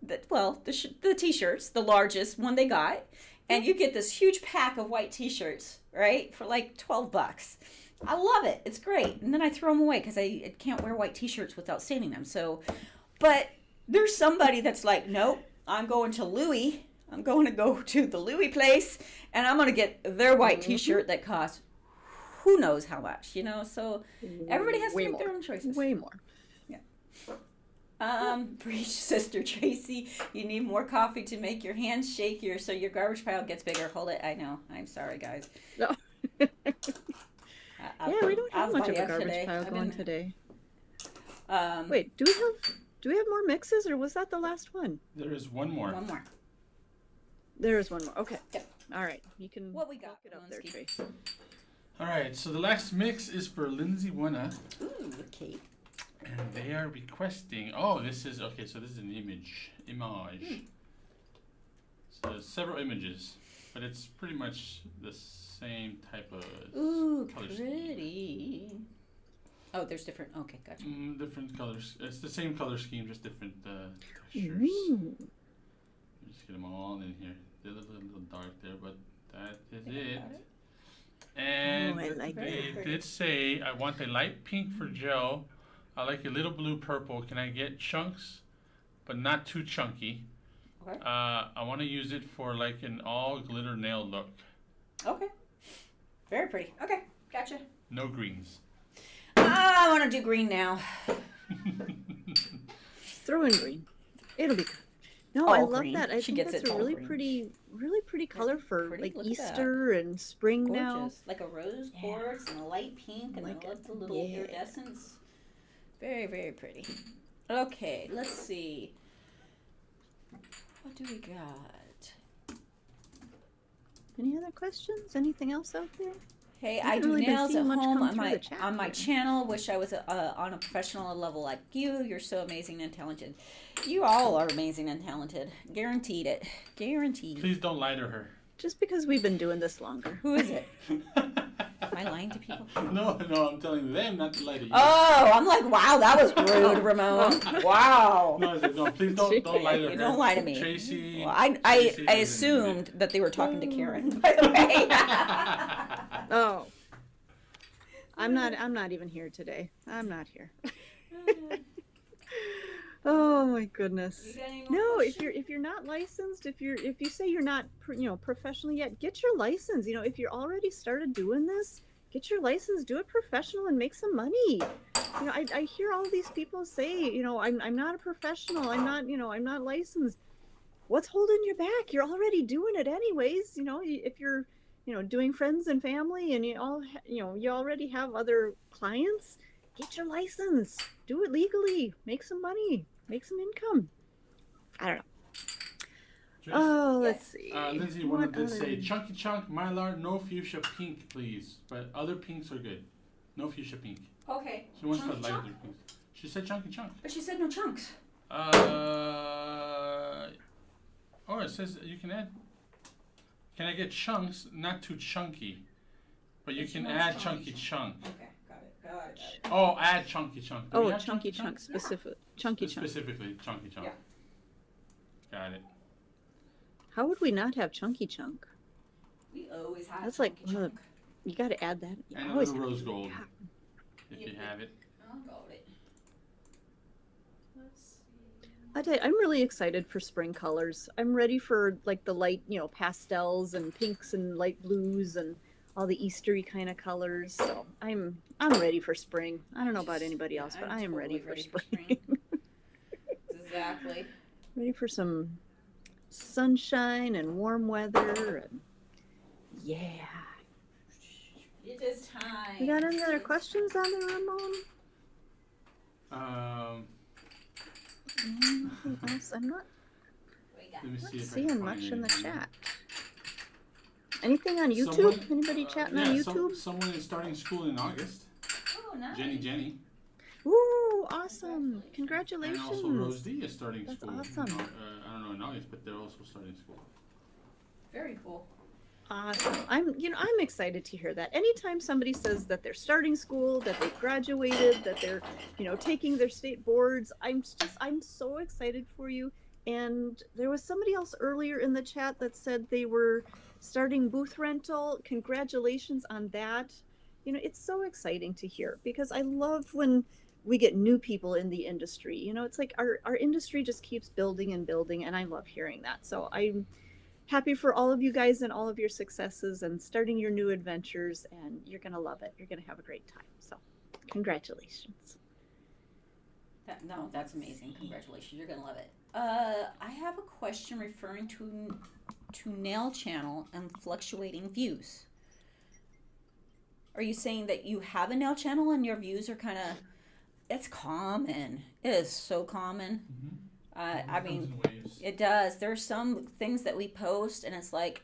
The T-shirts, the largest one they got, and you get this huge pack of white T-shirts, right, for like $12. I love it. It's great. And then I throw them away because I can't wear white T-shirts without staining them. So, but there's somebody that's like, nope, I'm going to Louis. I'm going to go to the Louis place, and I'm going to get their white T-shirt that costs who knows how much, So everybody has to make their own choices. Way more. Preach, Sister Tracy. You need more coffee to make your hands shake so your garbage pile gets bigger. Hold it. I know. I'm sorry, guys. No. We don't have much of a garbage pile going today. Wait, do we have more mixes, or was that the last one? There is one more. One more. There is one more. Okay. Yep. All right. You can. What we got? It up there, Trey. All right. So the last mix is for Lindsay Wanna. Ooh, okay. And they are requesting. Oh, this is okay. So this is an image. So there's several images, but it's pretty much the same type of color pretty. scheme. Oh, there's different. Okay, gotcha. Different colors. It's the same color scheme, just different textures. Just get them all in here. They're a little dark there, but that is it. And I like they did say, I want a light pink for Joe. I like a little blue purple. Can I get chunks, but not too chunky? Okay. I want to use it for like an all glitter nail look. Okay. Very pretty. Okay, gotcha. No greens. I want to do green now. Throw in green. It'll be good. No, All I love green. that. I She think gets that's it a all really green. pretty color for Pretty. like Look at that. Easter and spring Gorgeous. now. Like a rose quartz and a light pink and Like I love the little yeah. iridescence. Very, very pretty. Okay, let's see. What do we got? Any other questions? Anything else out there? Hey, I I haven't do really been nails seeing at much home come on through my the chat on my here. channel. Wish I was on a professional level like you. You're so amazing and talented. You all are amazing and talented. Guaranteed it. Guaranteed. Please don't lie to her. Just because we've been doing this longer. Who is it? Am I lying to people? No, I'm telling them not to lie to you. Oh, I'm like, wow, that was rude, Ramon. Wow. No, I said, no, please don't lie to her. You don't lie to me. Tracy. Well, I Tracy doesn't assumed that they were talking to Karen, by the way. Oh. I'm not even here today. I'm not here. Oh my goodness. No, if you're not licensed, if you say you're not professional yet, get your license. If you're already started doing this, get your license, do it professional and make some money. I hear all these people say, I'm not a professional, I'm not licensed. What's holding you back? You're already doing it anyways. If you're doing friends and family and you already have other clients, get your license, do it legally, make some money, make some income. I don't know. Oh, let's see. Lindsay wanted to say chunky chunk, mylar, no fuchsia pink, please. But other pinks are good. No fuchsia pink. Okay. She wants the Chunky lighter chunk? pinks. She said chunky chunk. But she said no chunks. It says you can add. Can I get chunks, not too chunky, but you can add chunky chunk. Okay, got it. Oh, add chunky chunk. Do we Oh, have chunky chunk specific. Chunky chunk. Specifically, chunky chunk. Yeah. Got it. How would we not have chunky chunk? We always have That's like chunky one of chunk. You got to add that. You And a always little have rose to. gold, Yeah. if you have it. I got it. Let's see. I tell you, I'm really excited for spring colors. I'm ready for like the light, pastels and pinks and light blues and all the Eastery kind of colors. So I'm ready for spring. I don't know about anybody else, but I am ready for spring. Exactly. Ready for some sunshine and warm weather and yeah. It is time. You got any other questions on there, Ramon? Anything else? I'm not Let me see if I can seeing find much in the anything. chat. Anything on YouTube? Someone, Anybody chatting yeah, on YouTube? someone is starting school in August. Oh, nice. Jenny. Ooh, awesome! And Congratulations. also Rose D is starting That's school. awesome. I don't know in August, but they're also starting school. Very cool. Awesome. I'm excited to hear that. Anytime somebody says that they're starting school, that they've graduated, that they're, taking their state boards, I'm so excited for you. And there was somebody else earlier in the chat that said they were starting booth rental. Congratulations on that. It's so exciting to hear, because I love when we get new people in the industry. It's like our industry just keeps building and building, and I love hearing that. So I'm happy for all of you guys and all of your successes and starting your new adventures, and you're going to love it. You're going to have a great time. So congratulations. That's amazing. Congratulations. You're going to love it. I have a question referring to nail channel and fluctuating views. Are you saying that you have a nail channel and your views are kind of, it's common. It is so common. Mm-hmm. I mean, it does. There's some things that we post and it's like,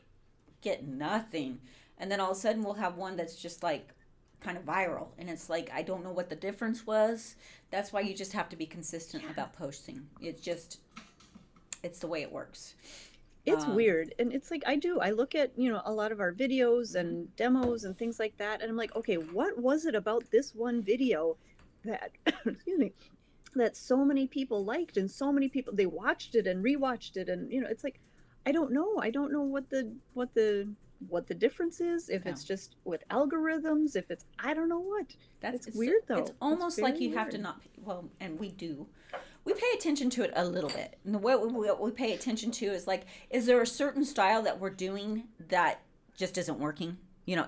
get nothing. And then all of a sudden we'll have one that's just like kind of viral. And it's like, I don't know what the difference was. That's why you just have to be consistent about posting. It's the way it works. It's weird. And it's like, I look at, a lot of our videos and demos and things like that. And I'm like, okay, what was it about this one video that, excuse me, that so many people liked, and so many people, they watched it and rewatched it, and it's like, I don't know what the difference is, if it's just with algorithms, if it's, I don't know what. It's weird though. It's almost like you have to not, and we pay attention to it a little bit, and the way we pay attention to is like, is there a certain style that we're doing that just isn't working?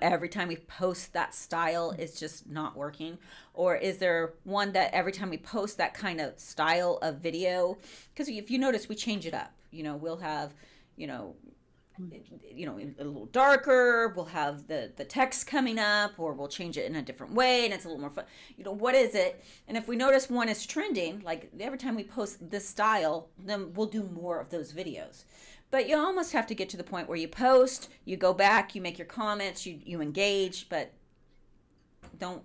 Every time we post that style, it's just not working. Or is there one that every time we post that kind of style of video, because if you notice, we change it up. We'll have, a little darker, we'll have the text coming up, or we'll change it in a different way, and it's a little more fun. What is it? And if we notice one is trending, like every time we post this style, then we'll do more of those videos. But you almost have to get to the point where you post, you go back, you make your comments, you engage, but don't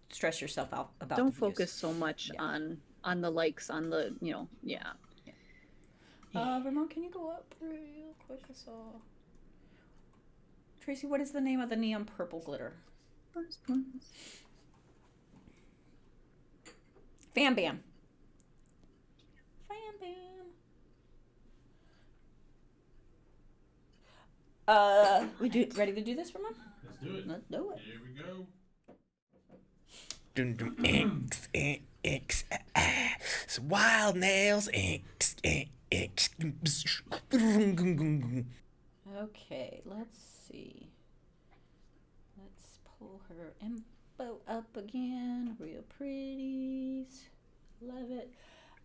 stress yourself out about Don't the views. focus so much on the likes, on the, yeah. Ramon, can you go up real quick? I saw. Tracy, what is the name of the neon purple glitter? Fan Bam. Fan Bam. Ready to do this, Ramon? Let's do it. Let's do it. Here we go. It's wild nails. Okay, let's see. Let's pull her info up again. Real pretties. Love it.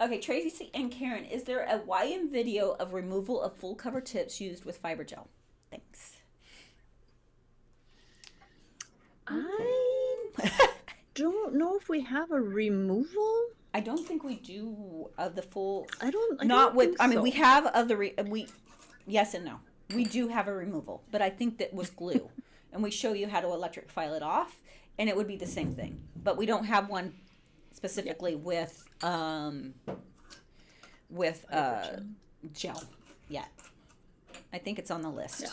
Okay, Tracy and Karen, is there a YM video of removal of full cover tips used with fiber gel? Thanks. I don't know if we have a removal. I don't think we do of the full. I don't with. think I mean, so. we have of the. We. Yes and no. We do have a removal, but I think that was glue, and we show you how to electric file it off, and it would be the same thing. But we don't have one specifically with gel yet. I think it's on the list. Yeah.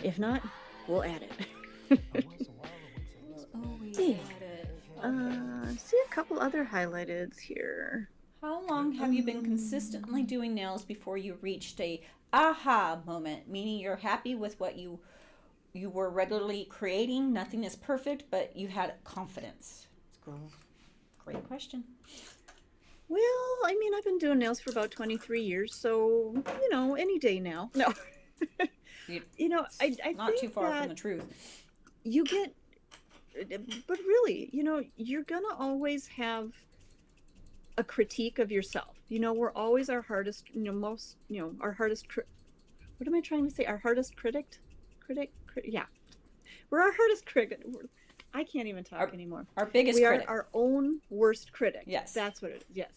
If not, we'll add it. See a couple other highlighteds here. How long have you been consistently doing nails before you reached a aha moment, meaning you're happy with what you were regularly creating? Nothing is perfect, but you had confidence. Great question. Well, I mean, I've been doing nails for about 23 years, so, any day now. No. I Not think too far that from the truth. you get, but really, you're gonna always have a critique of yourself. We're always our hardest, our hardest, what am I trying to say? Our hardest critic? Yeah. We're our hardest critic. I can't even talk anymore. Our biggest we critic. are our own worst critic. Yes. That's what it is. Yes.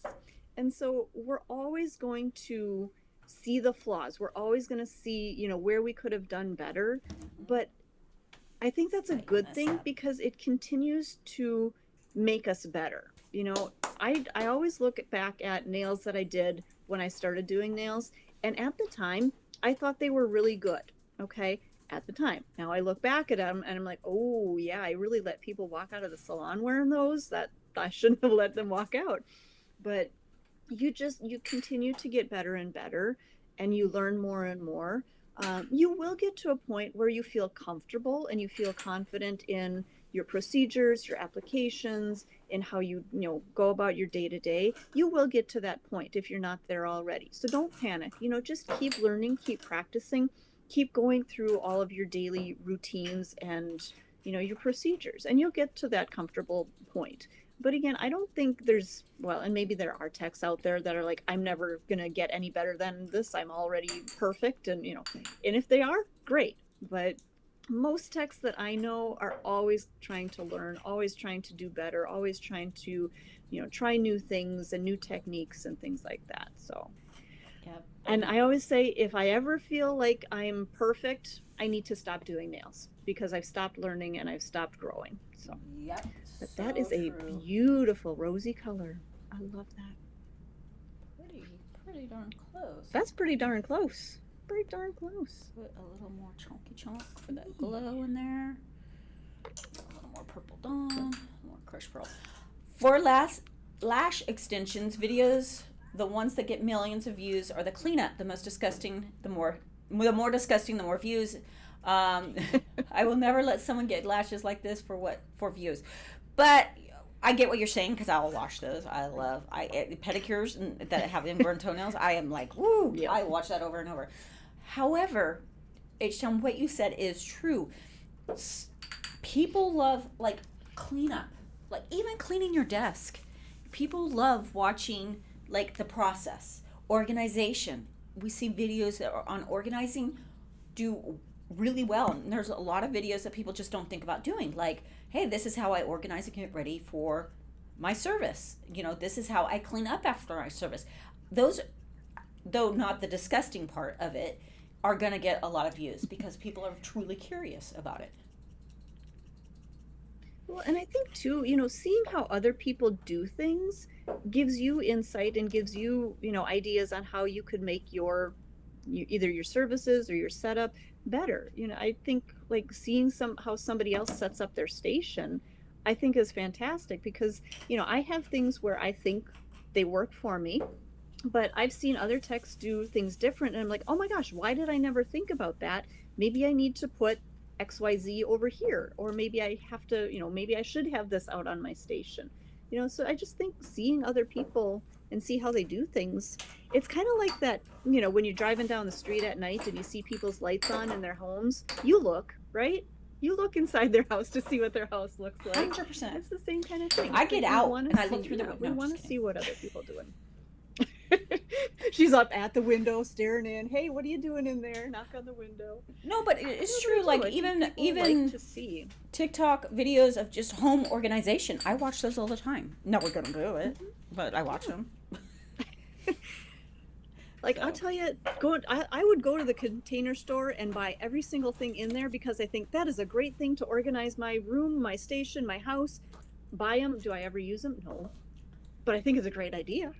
And so we're always going to see the flaws. We're always going to see, you know, where we could have done better. But I think that's a good thing because it continues to make us better. You know, I always look back at nails that I did when I started doing nails, and at the time, I thought they were really good. Okay, at the time. Now I look back at them and I'm like, oh yeah, I really let people walk out of the salon wearing those. That I shouldn't have let them walk out. But you continue to get better and better, and you learn more and more. You will get to a point where you feel comfortable and you feel confident in your procedures, your applications, and how you know go about your day to day. You will get to that point if you're not there already. So don't panic. You know, just keep learning, keep practicing, keep going through all of your daily routines and you know your procedures, and you'll get to that comfortable point. But again, I don't think there's, well, and maybe there are techs out there that are like, I'm never gonna get any better than this, I'm already perfect, and you know, and if they are, great. But most techs that I know are always trying to learn, always trying to do better, always trying to, you know, try new things and new techniques and things like that. So Yep. and I always say, if I ever feel like I'm perfect, I need to stop doing nails because I've stopped learning and I've stopped growing. So Yep. but So that is a true. beautiful rosy color. I love that. Pretty darn close. That's pretty darn close. Pretty darn close. Put a little more chunky chunk for that glow in there. A little more purple dawn, more crushed pearl. For lash extensions videos, the ones that get millions of views are the cleanup. The most disgusting, the more disgusting, the more views. I will never let someone get lashes like this for views. But I get what you're saying because I will watch those. I love pedicures that have ingrown toenails. I am like, woo! Yeah. I watch that over and over. However, H-Town, what you said is true. People love like cleanup, like even cleaning your desk. People love watching like the process, organization. We see videos that are on organizing do really well, and there's a lot of videos that people just don't think about doing, like, hey, this is how I organize and get ready for my service, you know, this is how I clean up after my service. Those, though not the disgusting part of it, are going to get a lot of views because people are truly curious about it. Well, and I think too, you know, seeing how other people do things gives you insight and gives you, you know, ideas on how you could make either your services or your setup better. You know, I think like seeing how somebody else sets up their station, I think is fantastic because, you know, I have things where I think they work for me, but I've seen other techs do things different and I'm like, oh my gosh, why did I never think about that? Maybe I need to put XYZ over here, or maybe I have to, you know, maybe I should have this out on my station. You know, so I just think seeing other people and see how they do things, it's kind of like that, you know, when you're driving down the street at night and you see people's lights on in their homes, you look, right? You look inside their house to see what their house looks like. 100%. It's the same kind of thing. I get out and I look through the window. We want to see what other people are doing. She's up at the window staring in. Hey, what are you doing in there? Knock on the window. No, but it's true. Like even like to see TikTok videos of just home organization. I watch those all the time. Never gonna do it, but I watch them. Like I'll tell you, I would go to the Container Store and buy every single thing in there because I think that is a great thing to organize my room, my station, my house. Buy them. Do I ever use them? No, but I think it's a great idea.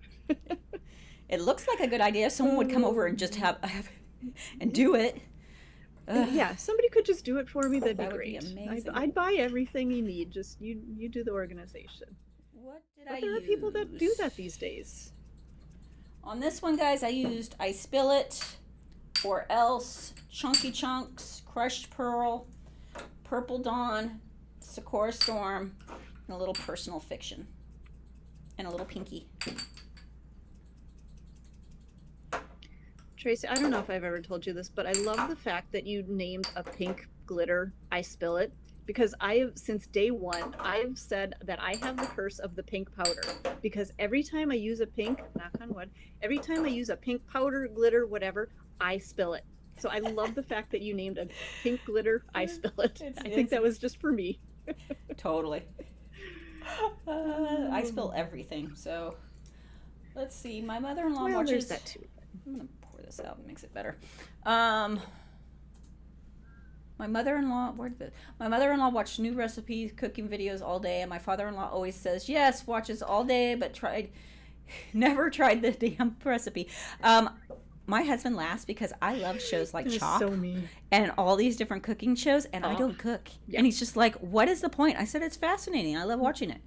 It looks like a good idea. Someone would come over and just have and do it. Yeah, somebody could just do it for me. That'd be That would great. be amazing. I'd buy everything you need. Just you do the organization. What did But I there use? are people that do that these days. On this one, guys, I used I Spill It, or else Chunky Chunks, Crushed Pearl, Purple Dawn, Sakura Storm, and a little Personal Fiction, and a little Pinky. Tracy, I don't know if I've ever told you this, but I love the fact that you named a pink glitter I Spill It, because since day one, I've said that I have the curse of the pink powder, because every time I use a pink, knock on wood, every time I use a pink powder, glitter, whatever, I spill it. So I love the fact that you named a pink glitter I Spill It. I think that was just for me. Totally. I spill everything, so let's see. My mother-in-law Well, watches. there's that too. I'm gonna pour this out and makes it better. My mother-in-law watched new recipes, cooking videos all day, and my father-in-law always says, yes, watches all day, but never tried the damn recipe. My husband laughs because I love shows like Chop so mean. and all these different cooking shows, and I don't cook. Yeah. And he's just like, what is the point? I said, it's fascinating. I love watching it.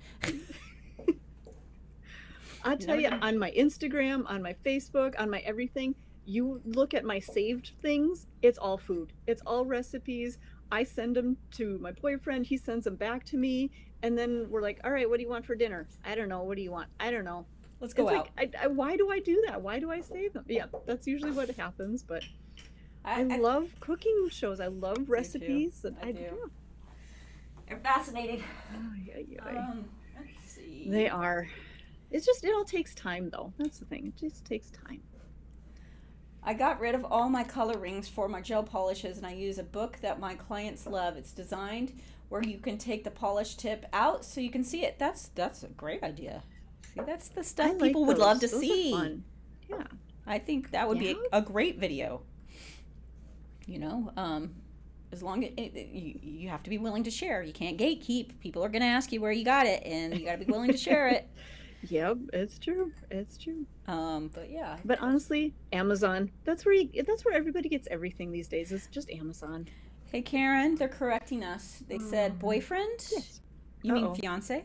I'll tell you, on my Instagram, on my Facebook, on my everything, you look at my saved things, it's all food. It's all recipes. I send them to my boyfriend. He sends them back to me. And then we're like, all right, what do you want for dinner? I don't know. What do you want? I don't know. Let's go out. Like, why do I do that? Why do I save them? Yeah, that's usually what happens. But I love cooking shows. I love recipes. I do. They're fascinating. Let's see. They are. It's just, it all takes time, though. That's the thing. It just takes time. I got rid of all my color rings for my gel polishes, and I use a book that my clients love. It's designed where you can take the polish tip out so you can see it. That's a great idea. See, that's the stuff people would love to see. Those are fun. Yeah. I think that would be a great video. You know, as long as you have to be willing to share. You can't gatekeep. People are going to ask you where you got it, and you got to be willing to share it. Yep, it's true. It's true. But yeah. But honestly, Amazon. That's where everybody gets everything these days. It's just Amazon. Hey Karen, they're correcting us. They said boyfriend. Yes. You mean fiance?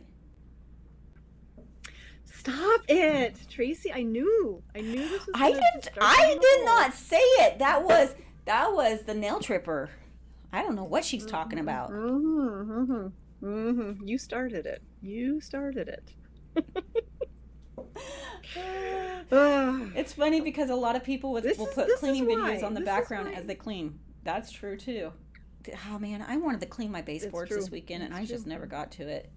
Stop it, Tracy. I knew this was. I did not say it. That was the nail tripper. I don't know what she's talking about. You started it. It's funny because a lot of people will put cleaning videos on the background as they clean. That's true too. Oh man, I wanted to clean my baseboards this weekend, and I just never got to it.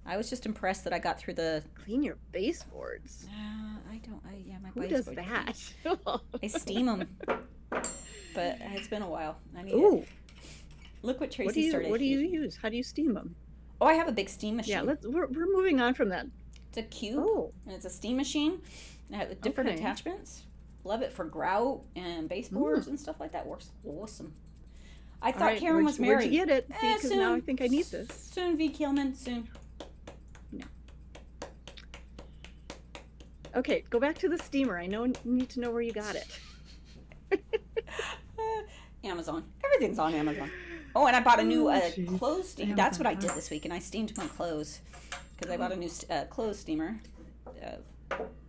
I was just impressed that I got through the clean your baseboards. My Who does that? I steam them, but it's been a while. I need it. Look what Tracy started. What do you use? How do you steam them? Oh, I have a big steam machine. Yeah, we're moving on from that. It's a cube, and it's a steam machine. It has different attachments. Love it for grout and baseboards and stuff like that. Works awesome. I thought Karen was married. Where'd you get it? See, because now I think I need this. Soon, V. Kilman, soon. No. Okay, go back to the steamer. I need to know where you got it. Amazon. Everything's on Amazon. Oh, and I bought a new clothes steamer. That's what I did this week, and I steamed my clothes because I bought a new clothes steamer,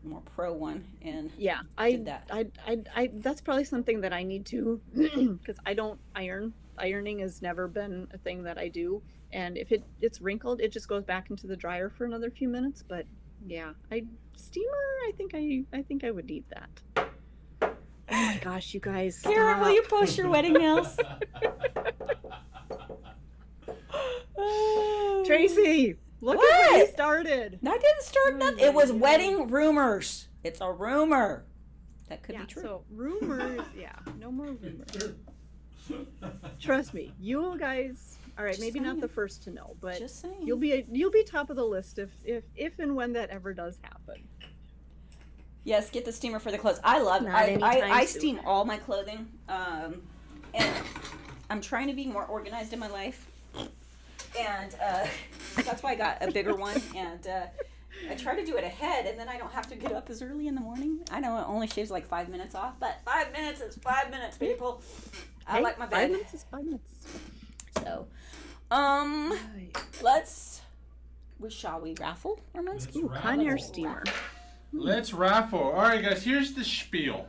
more pro one, and I did that. I that's probably something that I need to, because I don't iron. Ironing has never been a thing that I do, and if it's wrinkled, it just goes back into the dryer for another few minutes. But yeah, steamer. I think I would need that. Oh my gosh, you guys! Karen, will you post your wedding nails? Tracy, look at where you started. I didn't start nothing. It was wedding rumors. It's a rumor. That could be true. So rumors, no more rumors. Trust me, you guys. All right, maybe not the first to know, but you'll be top of the list if and when that ever does happen. Yes, get the steamer for the clothes. I love it. I steam all my clothing, and I'm trying to be more organized in my life, and that's why I got a bigger one, and I try to do it ahead, and then I don't have to get up as early in the morning. I know it only shaves like 5 minutes off, but 5 minutes is 5 minutes, people. I like my bed. 5 minutes is 5 minutes. So, shall we raffle, Armensky? Ooh, Conair steamer. Let's raffle. All right, guys, here's the spiel.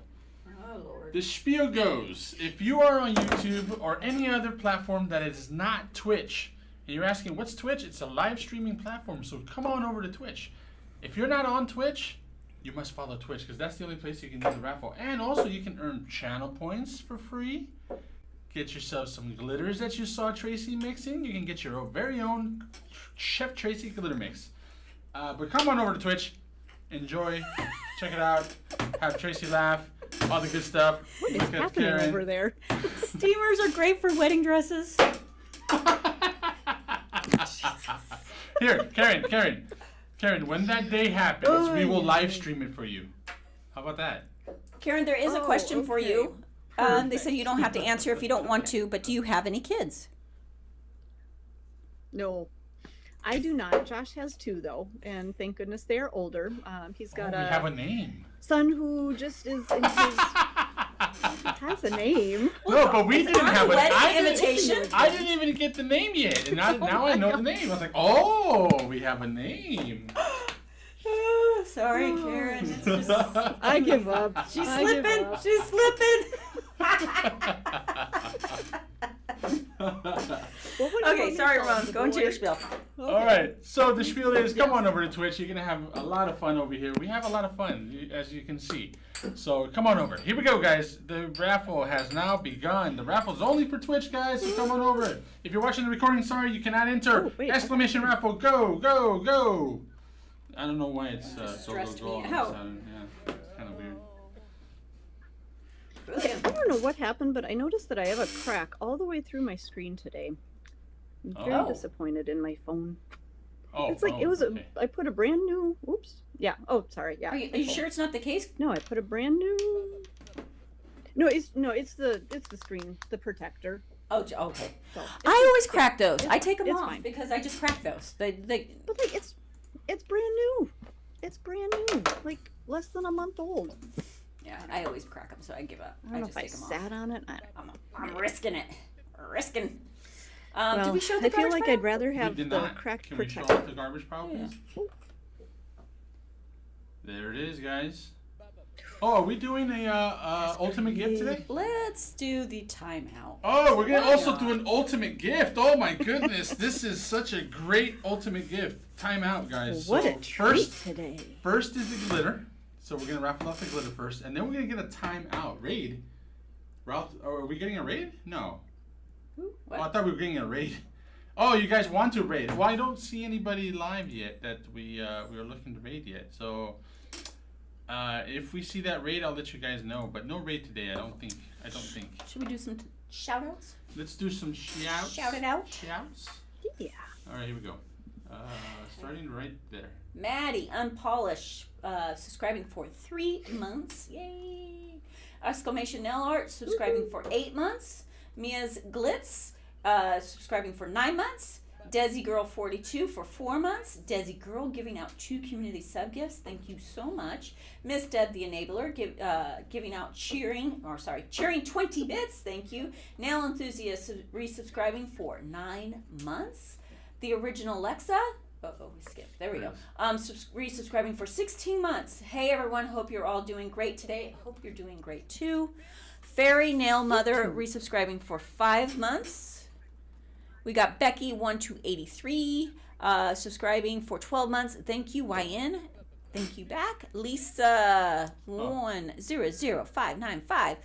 Oh, Lord. The spiel goes, if you are on YouTube or any other platform that is not Twitch, and you're asking, what's Twitch? It's a live streaming platform, so come on over to Twitch. If you're not on Twitch, you must follow Twitch, because that's the only place you can do the raffle. And also, you can earn channel points for free. Get yourself some glitters that you saw Tracy mixing. You can get your very own Chef Tracy glitter mix. But come on over to Twitch. Enjoy. Check it out. Have Tracy laugh. All the good stuff. What is happening over there? Steamers are great for wedding dresses. Here, Karen, when that day happens, we will live stream it for you. How about that? Karen, there is a Oh, question for okay. you. They said you don't have to answer if you don't want to, but do you have any kids? No, I do not. Josh has 2 though, and thank goodness they are older. He's got we have a name. son who just is in his has a name. No, but we didn't have a wedding invitation. I didn't even get the name yet, and now I know the name. I was like, oh, we have a name. Sorry, Karen. It's just, I give up. she's I give slipping. up. She's slipping. What would you Okay, want me sorry, to call Ramon. the Go into boy? your spiel. All right, so the spiel is, come on over to Twitch. You're gonna have a lot of fun over here. We have a lot of fun, as you can see. So come on over. Here we go, guys. The raffle has now begun. The raffle's only for Twitch, guys. So come on over. If you're watching the recording, sorry, you cannot enter. Oh, wait. Exclamation raffle! Go, go, go! I don't know why it's go, go, stressed go. me all of a out. sudden. Yeah, it's kind of weird. Okay, I don't know what happened, but I noticed that I have a crack all the way through my screen today. I'm very Oh. disappointed in my phone. Oh, It's like oh, it was okay. I put a brand new. Oops. Yeah. Oh, sorry. Yeah. Are you sure it's not the case? No, I put a brand new. No, it's the screen, the protector. Oh, okay. So I always crack those. I take them it's off fine. because I just crack those. They But like it's brand new. It's brand new. Like less than a month old. yeah. I always crack them, so I give up. I don't know just if I take them off. sat on it. I'm risking it. Risking. Well, did we show the I feel garbage like pile? I'd rather We have did the not. cracked Can we show protector. off the garbage pile, Yeah. please? There it is, guys. Oh, are we doing a ultimate gift today? Let's do the timeout. Oh, we're gonna Why also not? do an ultimate gift. Oh my goodness, this is such a great ultimate gift. Time out, guys. What So a treat first today. is the glitter. So we're gonna raffle off the glitter first, and then we're gonna get a timeout raid. Ralph, are we getting a raid? No. Ooh, Oh, I what? thought we were getting a raid. Oh, you guys want to raid? Well, I don't see anybody live yet that we were looking to raid yet. So if we see that raid, I'll let you guys know. But no raid today. I don't think. Should we do some shout outs? Let's do some shouts. Shout it out. Shouts. Yeah. All right, here we go. Starting right there. Maddie Unpolished subscribing for 3 months. Yay! Exclamation Nail Art subscribing for 8 months. Mia's Glitz subscribing for 9 months. Desi Girl 42 for 4 months. Desi Girl giving out 2 community sub gifts. Thank you so much. Miss Deb the Enabler giving out cheering 20 bits. Thank you. Nail Enthusiast resubscribing for 9 months. The Original Alexa. Oh, we skipped. There we go. Resubscribing for 16 months. Hey everyone, hope you're all doing great today. Hope you're doing great too. Fairy Nail Mother resubscribing for 5 months. We got Becky 1283 subscribing for 12 months. Thank you, YN. Thank you back. Lisa 100595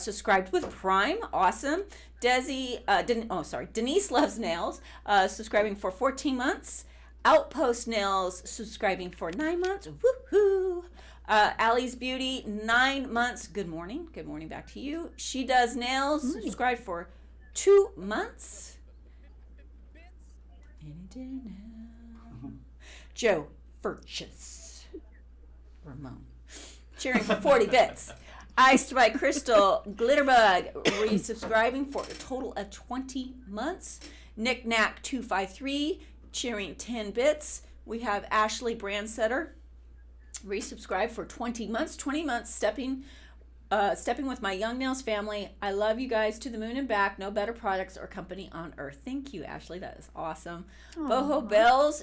subscribed with Prime. Awesome. Denise Loves Nails subscribing for 14 months. Outpost Nails subscribing for 9 months. Woohoo! Allie's Beauty 9 months. Good morning. Good morning back to you. She Does Nails subscribed for 2 months. Any day now. Joe Furchess. Ramon. Cheering for 40 bits. Iced by Crystal Glitterbug resubscribing for a total of 20 months. Knick-Knack 253 cheering 10 bits. We have Ashley Brandsetter resubscribed for 20 months. 20 months stepping with my Young Nails family. I love you guys to the moon and back. No better products or company on earth. Thank you, Ashley. That is awesome. Boho Bells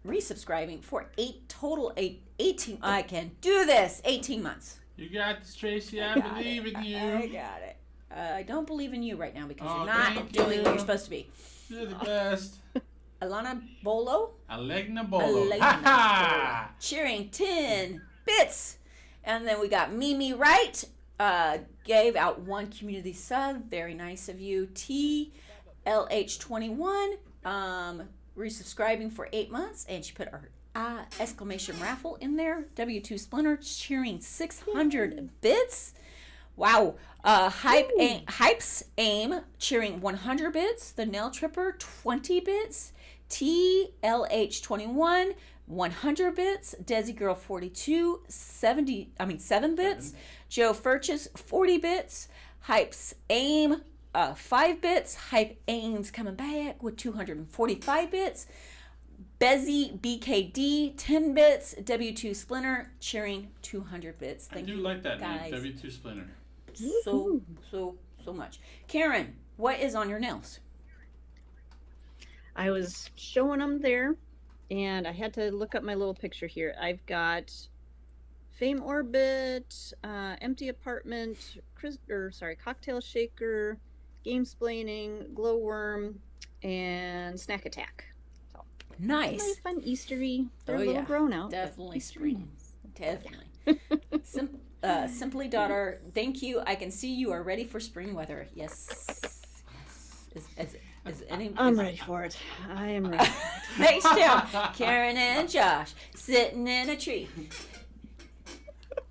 resubscribing for 18. I can do this. 18 months. You got this, Tracy. I believe in you. I got it. I don't believe in you right now because Oh, you're not thank doing you. what you're supposed to be. You're the best. Alana Bolo Alegna Bolo. Elena Ha ha! cheering 10 bits. And then we got Mimi Wright gave out 1 community sub. Very nice of you. TLH21 resubscribing for 8 months. And she put our exclamation raffle in there. W2 Splinter cheering 600 bits. Wow. Hype's Aim cheering 100 bits. The Nail Tripper 20 bits. TLH21 100 bits. Desi Girl 42, 7 bits. Joe Furchess 40 bits. Hype's Aim 5 bits. Hype Aim's coming back with 245 bits. Bezzy BKD 10 bits. W2 Splinter sharing 200 bits. I do like that name, W2 Splinter. So much. Karen, what is on your nails? I was showing them there, and I had to look up my little picture here. I've got Fame Orbit, Empty Apartment, Cocktail Shaker, Game Splaining, Glowworm, and Snack Attack. So, Nice. Nice, fun, Eastery. They're a little grown out. Definitely spring. Definitely. Simply Daughter, thank you. I can see you are ready for spring weather. Yes. I'm ready for it. I am ready. Nice job. Karen and Josh sitting in a tree.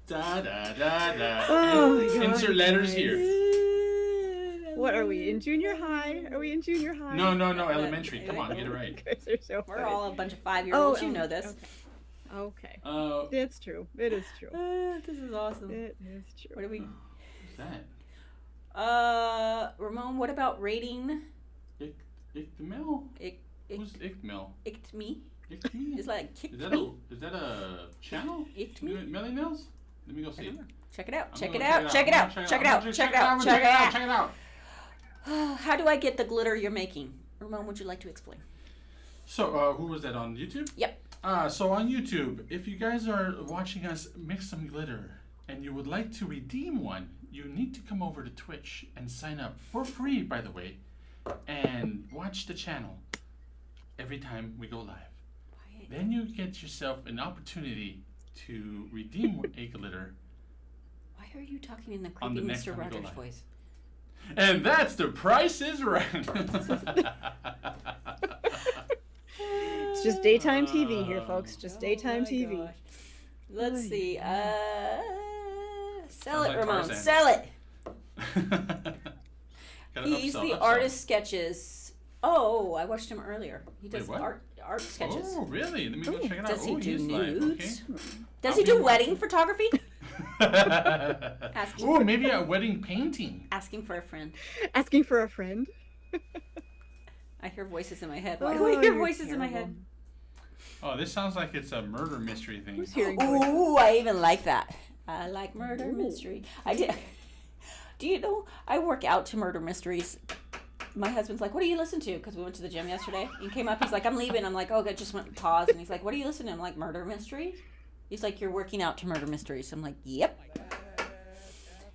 Da da da da. Oh my God, Insert letters guys. here. What are we, in junior high? Are we in junior high? No, elementary. Come on, get it right. You guys are so We're funny. all a bunch of 5-year-olds. You know Okay. this. Okay. What's It's true. It is true. This is awesome. It is true. What do we? that? Ramon, what about rating? Ichtmel? Ik, Who's Ichtmel? ikt me? Ichtme? It's like kick Is that me? a channel? Ikt me? Melly Nails? Let me go see. Check it out. I'm Check gonna it out. Check it out. Check it out. Check it out. Check it out. Check it out. How do I get the glitter you're making? Ramon, would you like to explain? So, who was that on YouTube? Yep. So on YouTube, if you guys are watching us mix some glitter and you would like to redeem one, you need to come over to Twitch and sign up for free, by the way, and watch the channel every time we go live. Then you get yourself an opportunity to redeem a glitter. Why are you talking in the On the creepy next Mr. time we go Rogers live. voice? And that's the Price is Right. It's just daytime TV here, folks. Just daytime my TV. gosh. Let's Oy. see. Sell Sounds it, like Ramon. Tarzan. Sell it. Gotta He's upsell, the upsell. artist sketches. Oh, I watched him earlier. He does Wait, what? art sketches. Oh, really? Let me go check it out. Does he Oh, do is live. nudes? Okay. Does I'll he be do watching. wedding photography? Asking Oh, for, maybe a wedding painting. asking for a friend. Asking for a friend. I hear voices in my head. Why do Oh, I hear you're voices in my head? Oh, this sounds like it's a murder mystery thing. Who's hearing voices? Ooh, I even like that. I like murder Ooh. mystery. I did. Do you know I work out to murder mysteries? My husband's like, "What do you listen to?" Because we went to the gym yesterday. He came up. He's like, "I'm leaving." I'm like, "Oh, good." Just went and paused, and he's like, "What do you listen to?" I'm like, "Murder mystery." He's like, "You're working out to murder mysteries." I'm like, "Yep."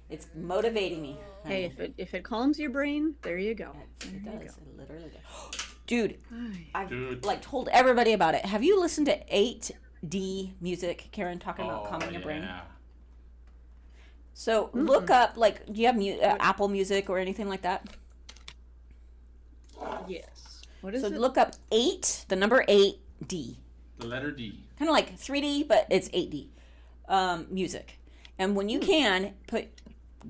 It's motivating me. Hey, if it calms your brain, there you go. It There you does. It literally does. Dude, Ay. I've Dude. like told everybody about it. Have you listened to 8D music? Karen talking about Oh, calming your brain. yeah. So look up, like, do you have Apple Music or anything like that? Yes. What is So it? look up 8, the number 8D. The letter D. Kind of like 3D, but it's 8D music. And when you can,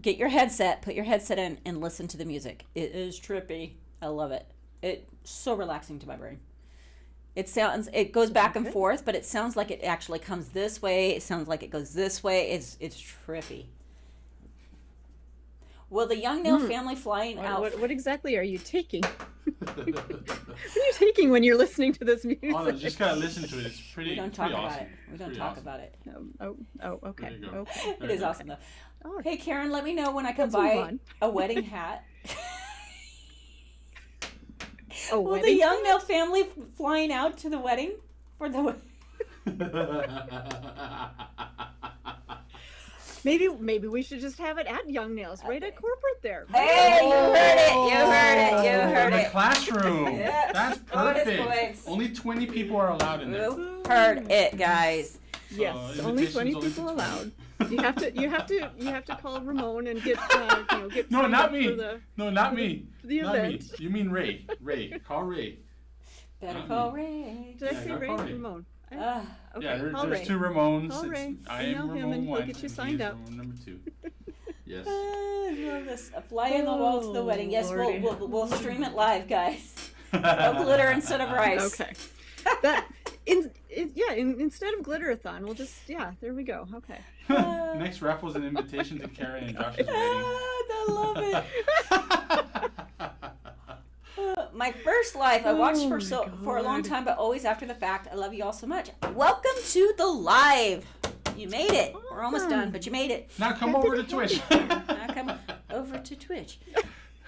get your headset, put your headset in, and listen to the music. It is trippy. I love it. It's so relaxing to my brain. It goes back and forth, but it sounds like it actually comes this way. It sounds like it goes this way. It's trippy. Will the Youngnail family flying out? What exactly are you taking? What are you taking when you're listening to this music? Oh, no, just gotta listen to it. It's pretty. We don't it's talk pretty about awesome. it. We It's don't pretty talk awesome. about it. Okay. There you go. Okay. It Very is good. awesome though. Oh, Hey Karen, let me know when I can Let's move buy on. a wedding hat. oh, Will wedding? the Youngnail family flying out to the wedding for the? Maybe we should just have it at Young Nails, right at corporate there. Hey, you heard it! You heard it! You Oh, heard in the it! classroom. Yeah. That's Bonus perfect. points. Only 20 people are allowed in there. You heard it, guys. Yes, So, only invitations 20 only people for 20. allowed. You have to call Ramon and get get No, signed not up me. for the No, not me. the Not me. event. You mean Ray. Ray. Call Ray. Better Not call me. Ray. Did I Yeah, say go Ray? call Ray. Ramon. Ah, Okay, Yeah, call there's Ray. two Ramones. Call It's- Ray. I Email am him Ramon and he'll 1. get you and signed he is up. Ramon number 2. Yes. I love this. A fly on the wall to the wedding. Yes, Lordy. we'll stream it live, guys. No glitter instead of rice. Okay. That Instead of glitterathon, we'll just there we go. Okay. Next raffle is an invitation to Karen and Josh's wedding. I love it. My first life, I watched for a long time, but always after the fact. I love you all so much. Welcome to the live. You made it. We're almost done, but you made it. Now come over to Twitch. Now come over to Twitch.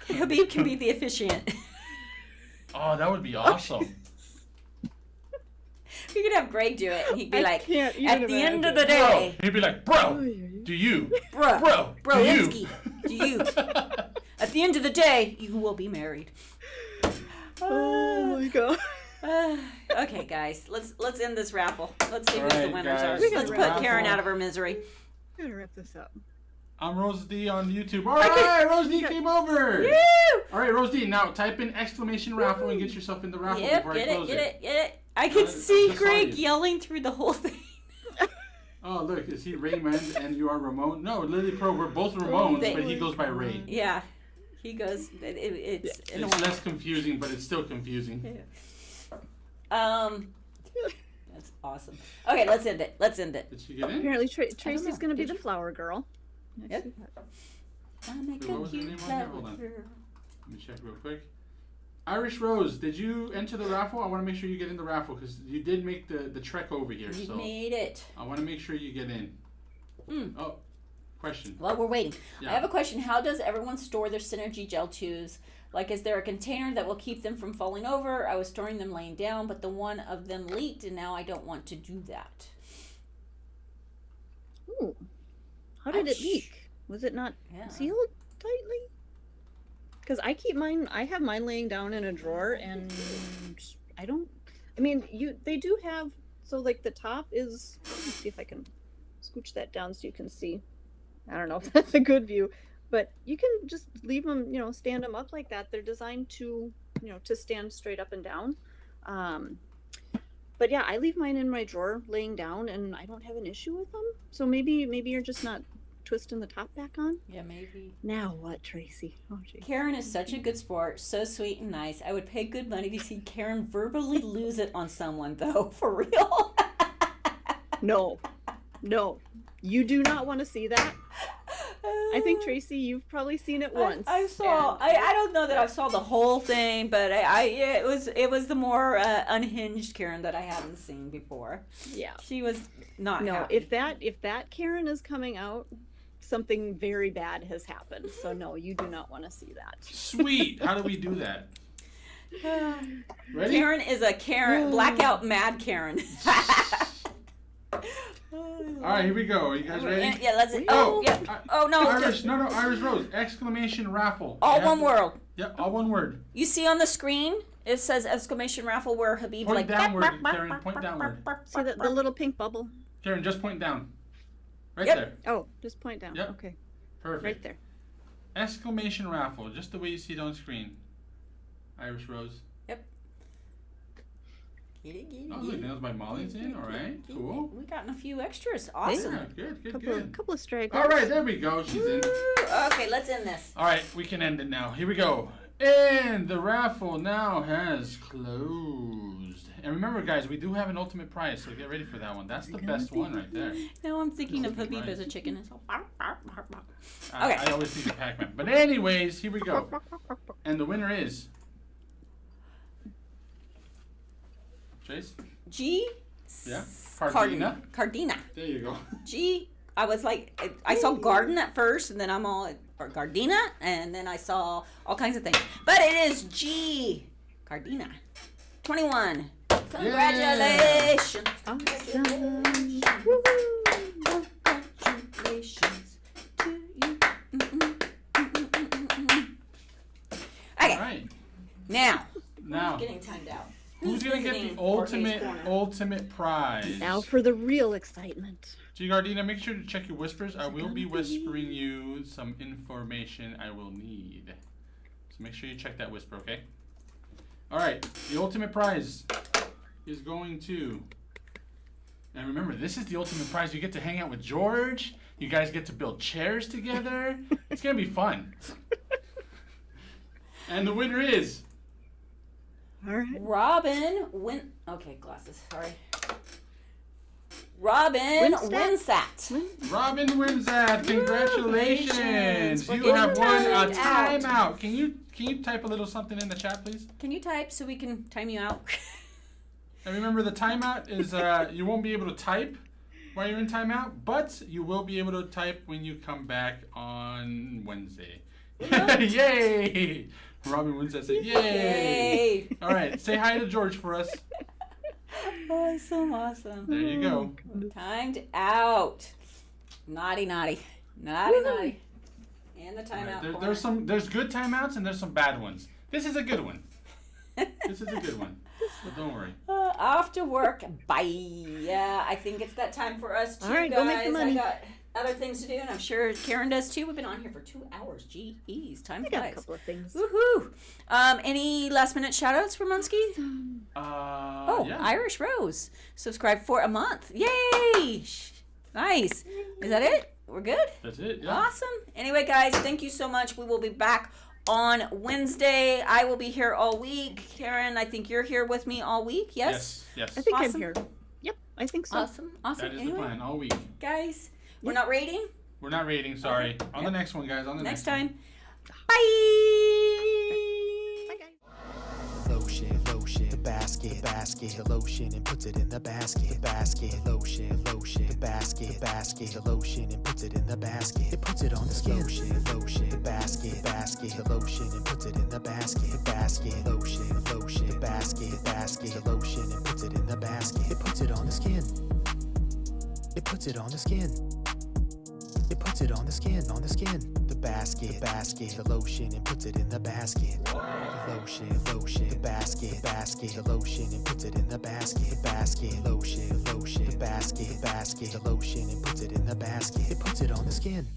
Habib can be the officiant. Oh, that would be awesome. We could have Greg do it, and he'd be like, can't even at the end of the Bro, day, he'd be like, bro, do you? bro, do you? Insky, do you? At the end of the day, you will be married. Oh my god. Okay, guys, let's end this raffle. Let's see who All the right, winners guys, are. Let's put raffle. Karen out of her misery. Gotta wrap this up. I'm Rose D on YouTube. All right, Rose D came over. Woo! All right, Rose D, now type in exclamation raffle and get yourself in the raffle Yep, before get I close it. I could see just saw Greg you. yelling through the whole thing. Oh, look, is he Raymond and you are Ramon? No, Lily Pro, we're both Ramones, They- but he goes by Ray. Yeah, he goes. It's in It's less confusing, but it's still confusing. That's awesome. Okay, let's end it. Did she get in? Apparently Tracy's gonna be Did the you? flower girl. Yep. I'm a Wait, what was her cute name on flower here? Hold on. girl. Let me check real quick. Irish Rose, did you enter the raffle? I want to make sure you get in the raffle because you did make the trek over here. You So made it. I want to make sure you get in. Oh, question. Well, we're waiting. Yeah. I have a question. How does everyone store their Synergy gel tubes? Like, is there a container that will keep them from falling over? I was storing them laying down, but the one of them leaked, and now I don't want to do that. Ooh. How did it leak? Was it not Yeah. sealed tightly? Because I have mine laying down in a drawer, and they do have, so like the top is, let me see if I can scooch that down so you can see. I don't know if that's a good view, but you can just leave them, stand them up like that. They're designed to, to stand straight up and down. But yeah, I leave mine in my drawer laying down, and I don't have an issue with them. So maybe you're just not twisting the top back on. Yeah, maybe. Now what, Tracy? Oh, gee. Karen is such a good sport, so sweet and nice. I would pay good money to see Karen verbally lose it on someone, though. For real. No, you do not want to see that. I think Tracy, you've probably seen it once. I saw. and- I don't know that I saw the whole thing, but it was the more unhinged Karen that I haven't seen before. Yeah. She was not. No, happy. if that Karen is coming out, something very bad has happened. So no, you do not want to see that. Sweet. How do we do that? Ready? Karen is a Karen, blackout mad Karen. All right, here we go. Are you guys ready? Yeah, let's. Oh, Oh, yeah. Oh no. Irish Rose! Exclamation raffle. All You one have to- word. Yep, all one word. You see on the screen, it says exclamation raffle where Habib's Point like. downward, Karen. Point downward. See the little pink bubble? Karen, just point down. Right Yep. there. Oh, just point down. Yep. Okay, Perfect. right there. Exclamation raffle, just the way you see it on screen. Irish Rose. Oh, look, nails by Molly's in. All right, cool. We gotten a few extras. Awesome. Yeah, good. Couple of stragglers. All right, there we go. She's in. Okay, let's end this. All right, we can end it now. Here we go. And the raffle now has closed. And remember, guys, we do have an ultimate prize, so get ready for that one. That's the best one right there. Now I'm thinking of Right. Habib as a chicken. It's all I always think of Pac-Man. But anyways, here we go. And the winner is... Chase? G. Yeah? Cardina. There you go. G. I was like, I saw garden at first, and then I'm all or Gardena, and then I saw all kinds of things. But it is G. Cardina. 21. Congratulations. Awesome. Congratulations to you. Okay, All right. now. Now, Getting timed out. who's going to get visiting the Jorge's Corner? ultimate prize? Now for the real excitement. G. Gardena, make sure to check your whispers. I will be whispering you some information I will need. So make sure you check that whisper, okay? All right, the ultimate prize is going to... And remember, this is the ultimate prize. You get to hang out with George. You guys get to build chairs together. It's going to be fun. And the winner is... All right. Robin Okay, glasses. Sorry. Robin Winsat. Robin wins that. Congratulations. We're You getting have won a timed out. timeout. Can you type a little something in the chat, please? Can you type so we can time you out? And remember, the timeout is you won't be able to type while you're in timeout, but you will be able to type when you come back on Wednesday. Yay! Robin wins that. Say yay! Yay! All right, say hi to George for us. Awesome. There you go. Timed out. Naughty. And the timeout. There's good timeouts and there's some bad ones. This is a good one. So don't worry. Off to work. Bye. Yeah, I think it's that time for us too, All right, guys. go make the money. I got other things to do, and I'm sure Karen does too. We've been on here for 2 hours. Jeez, time I got a flies. couple of things. Woohoo! Any last minute shout outs for Munsky? Yeah. Irish Rose. Subscribe for a month. Yay! Nice. Is that it? We're good? That's it. Yeah. Awesome. Anyway, guys, thank you so much. We will be back on Wednesday. I will be here all week. Karen, I think you're here with me all week. Yes? Yes. I think Awesome. I'm here. Yep, I think so. Awesome. That is the plan all week. Guys, we're not rating. We're not rating, sorry. Okay. On the next one, guys. On the Next next time. one. Bye. Bye, guys. Lotion, the basket, the lotion and puts it in the basket, lotion, the basket, the lotion and puts it in the basket. It puts it on the skin. Lotion, the basket, the lotion and puts it in the basket, lotion, the basket, the lotion and puts it in the basket. It puts it on the skin. It puts it on the skin. It puts it on the skin, The basket, the lotion and puts it in the basket. Lotion, the basket, the lotion and puts it in the basket. Lotion, the basket, the lotion and puts it in the basket. It puts it on the skin.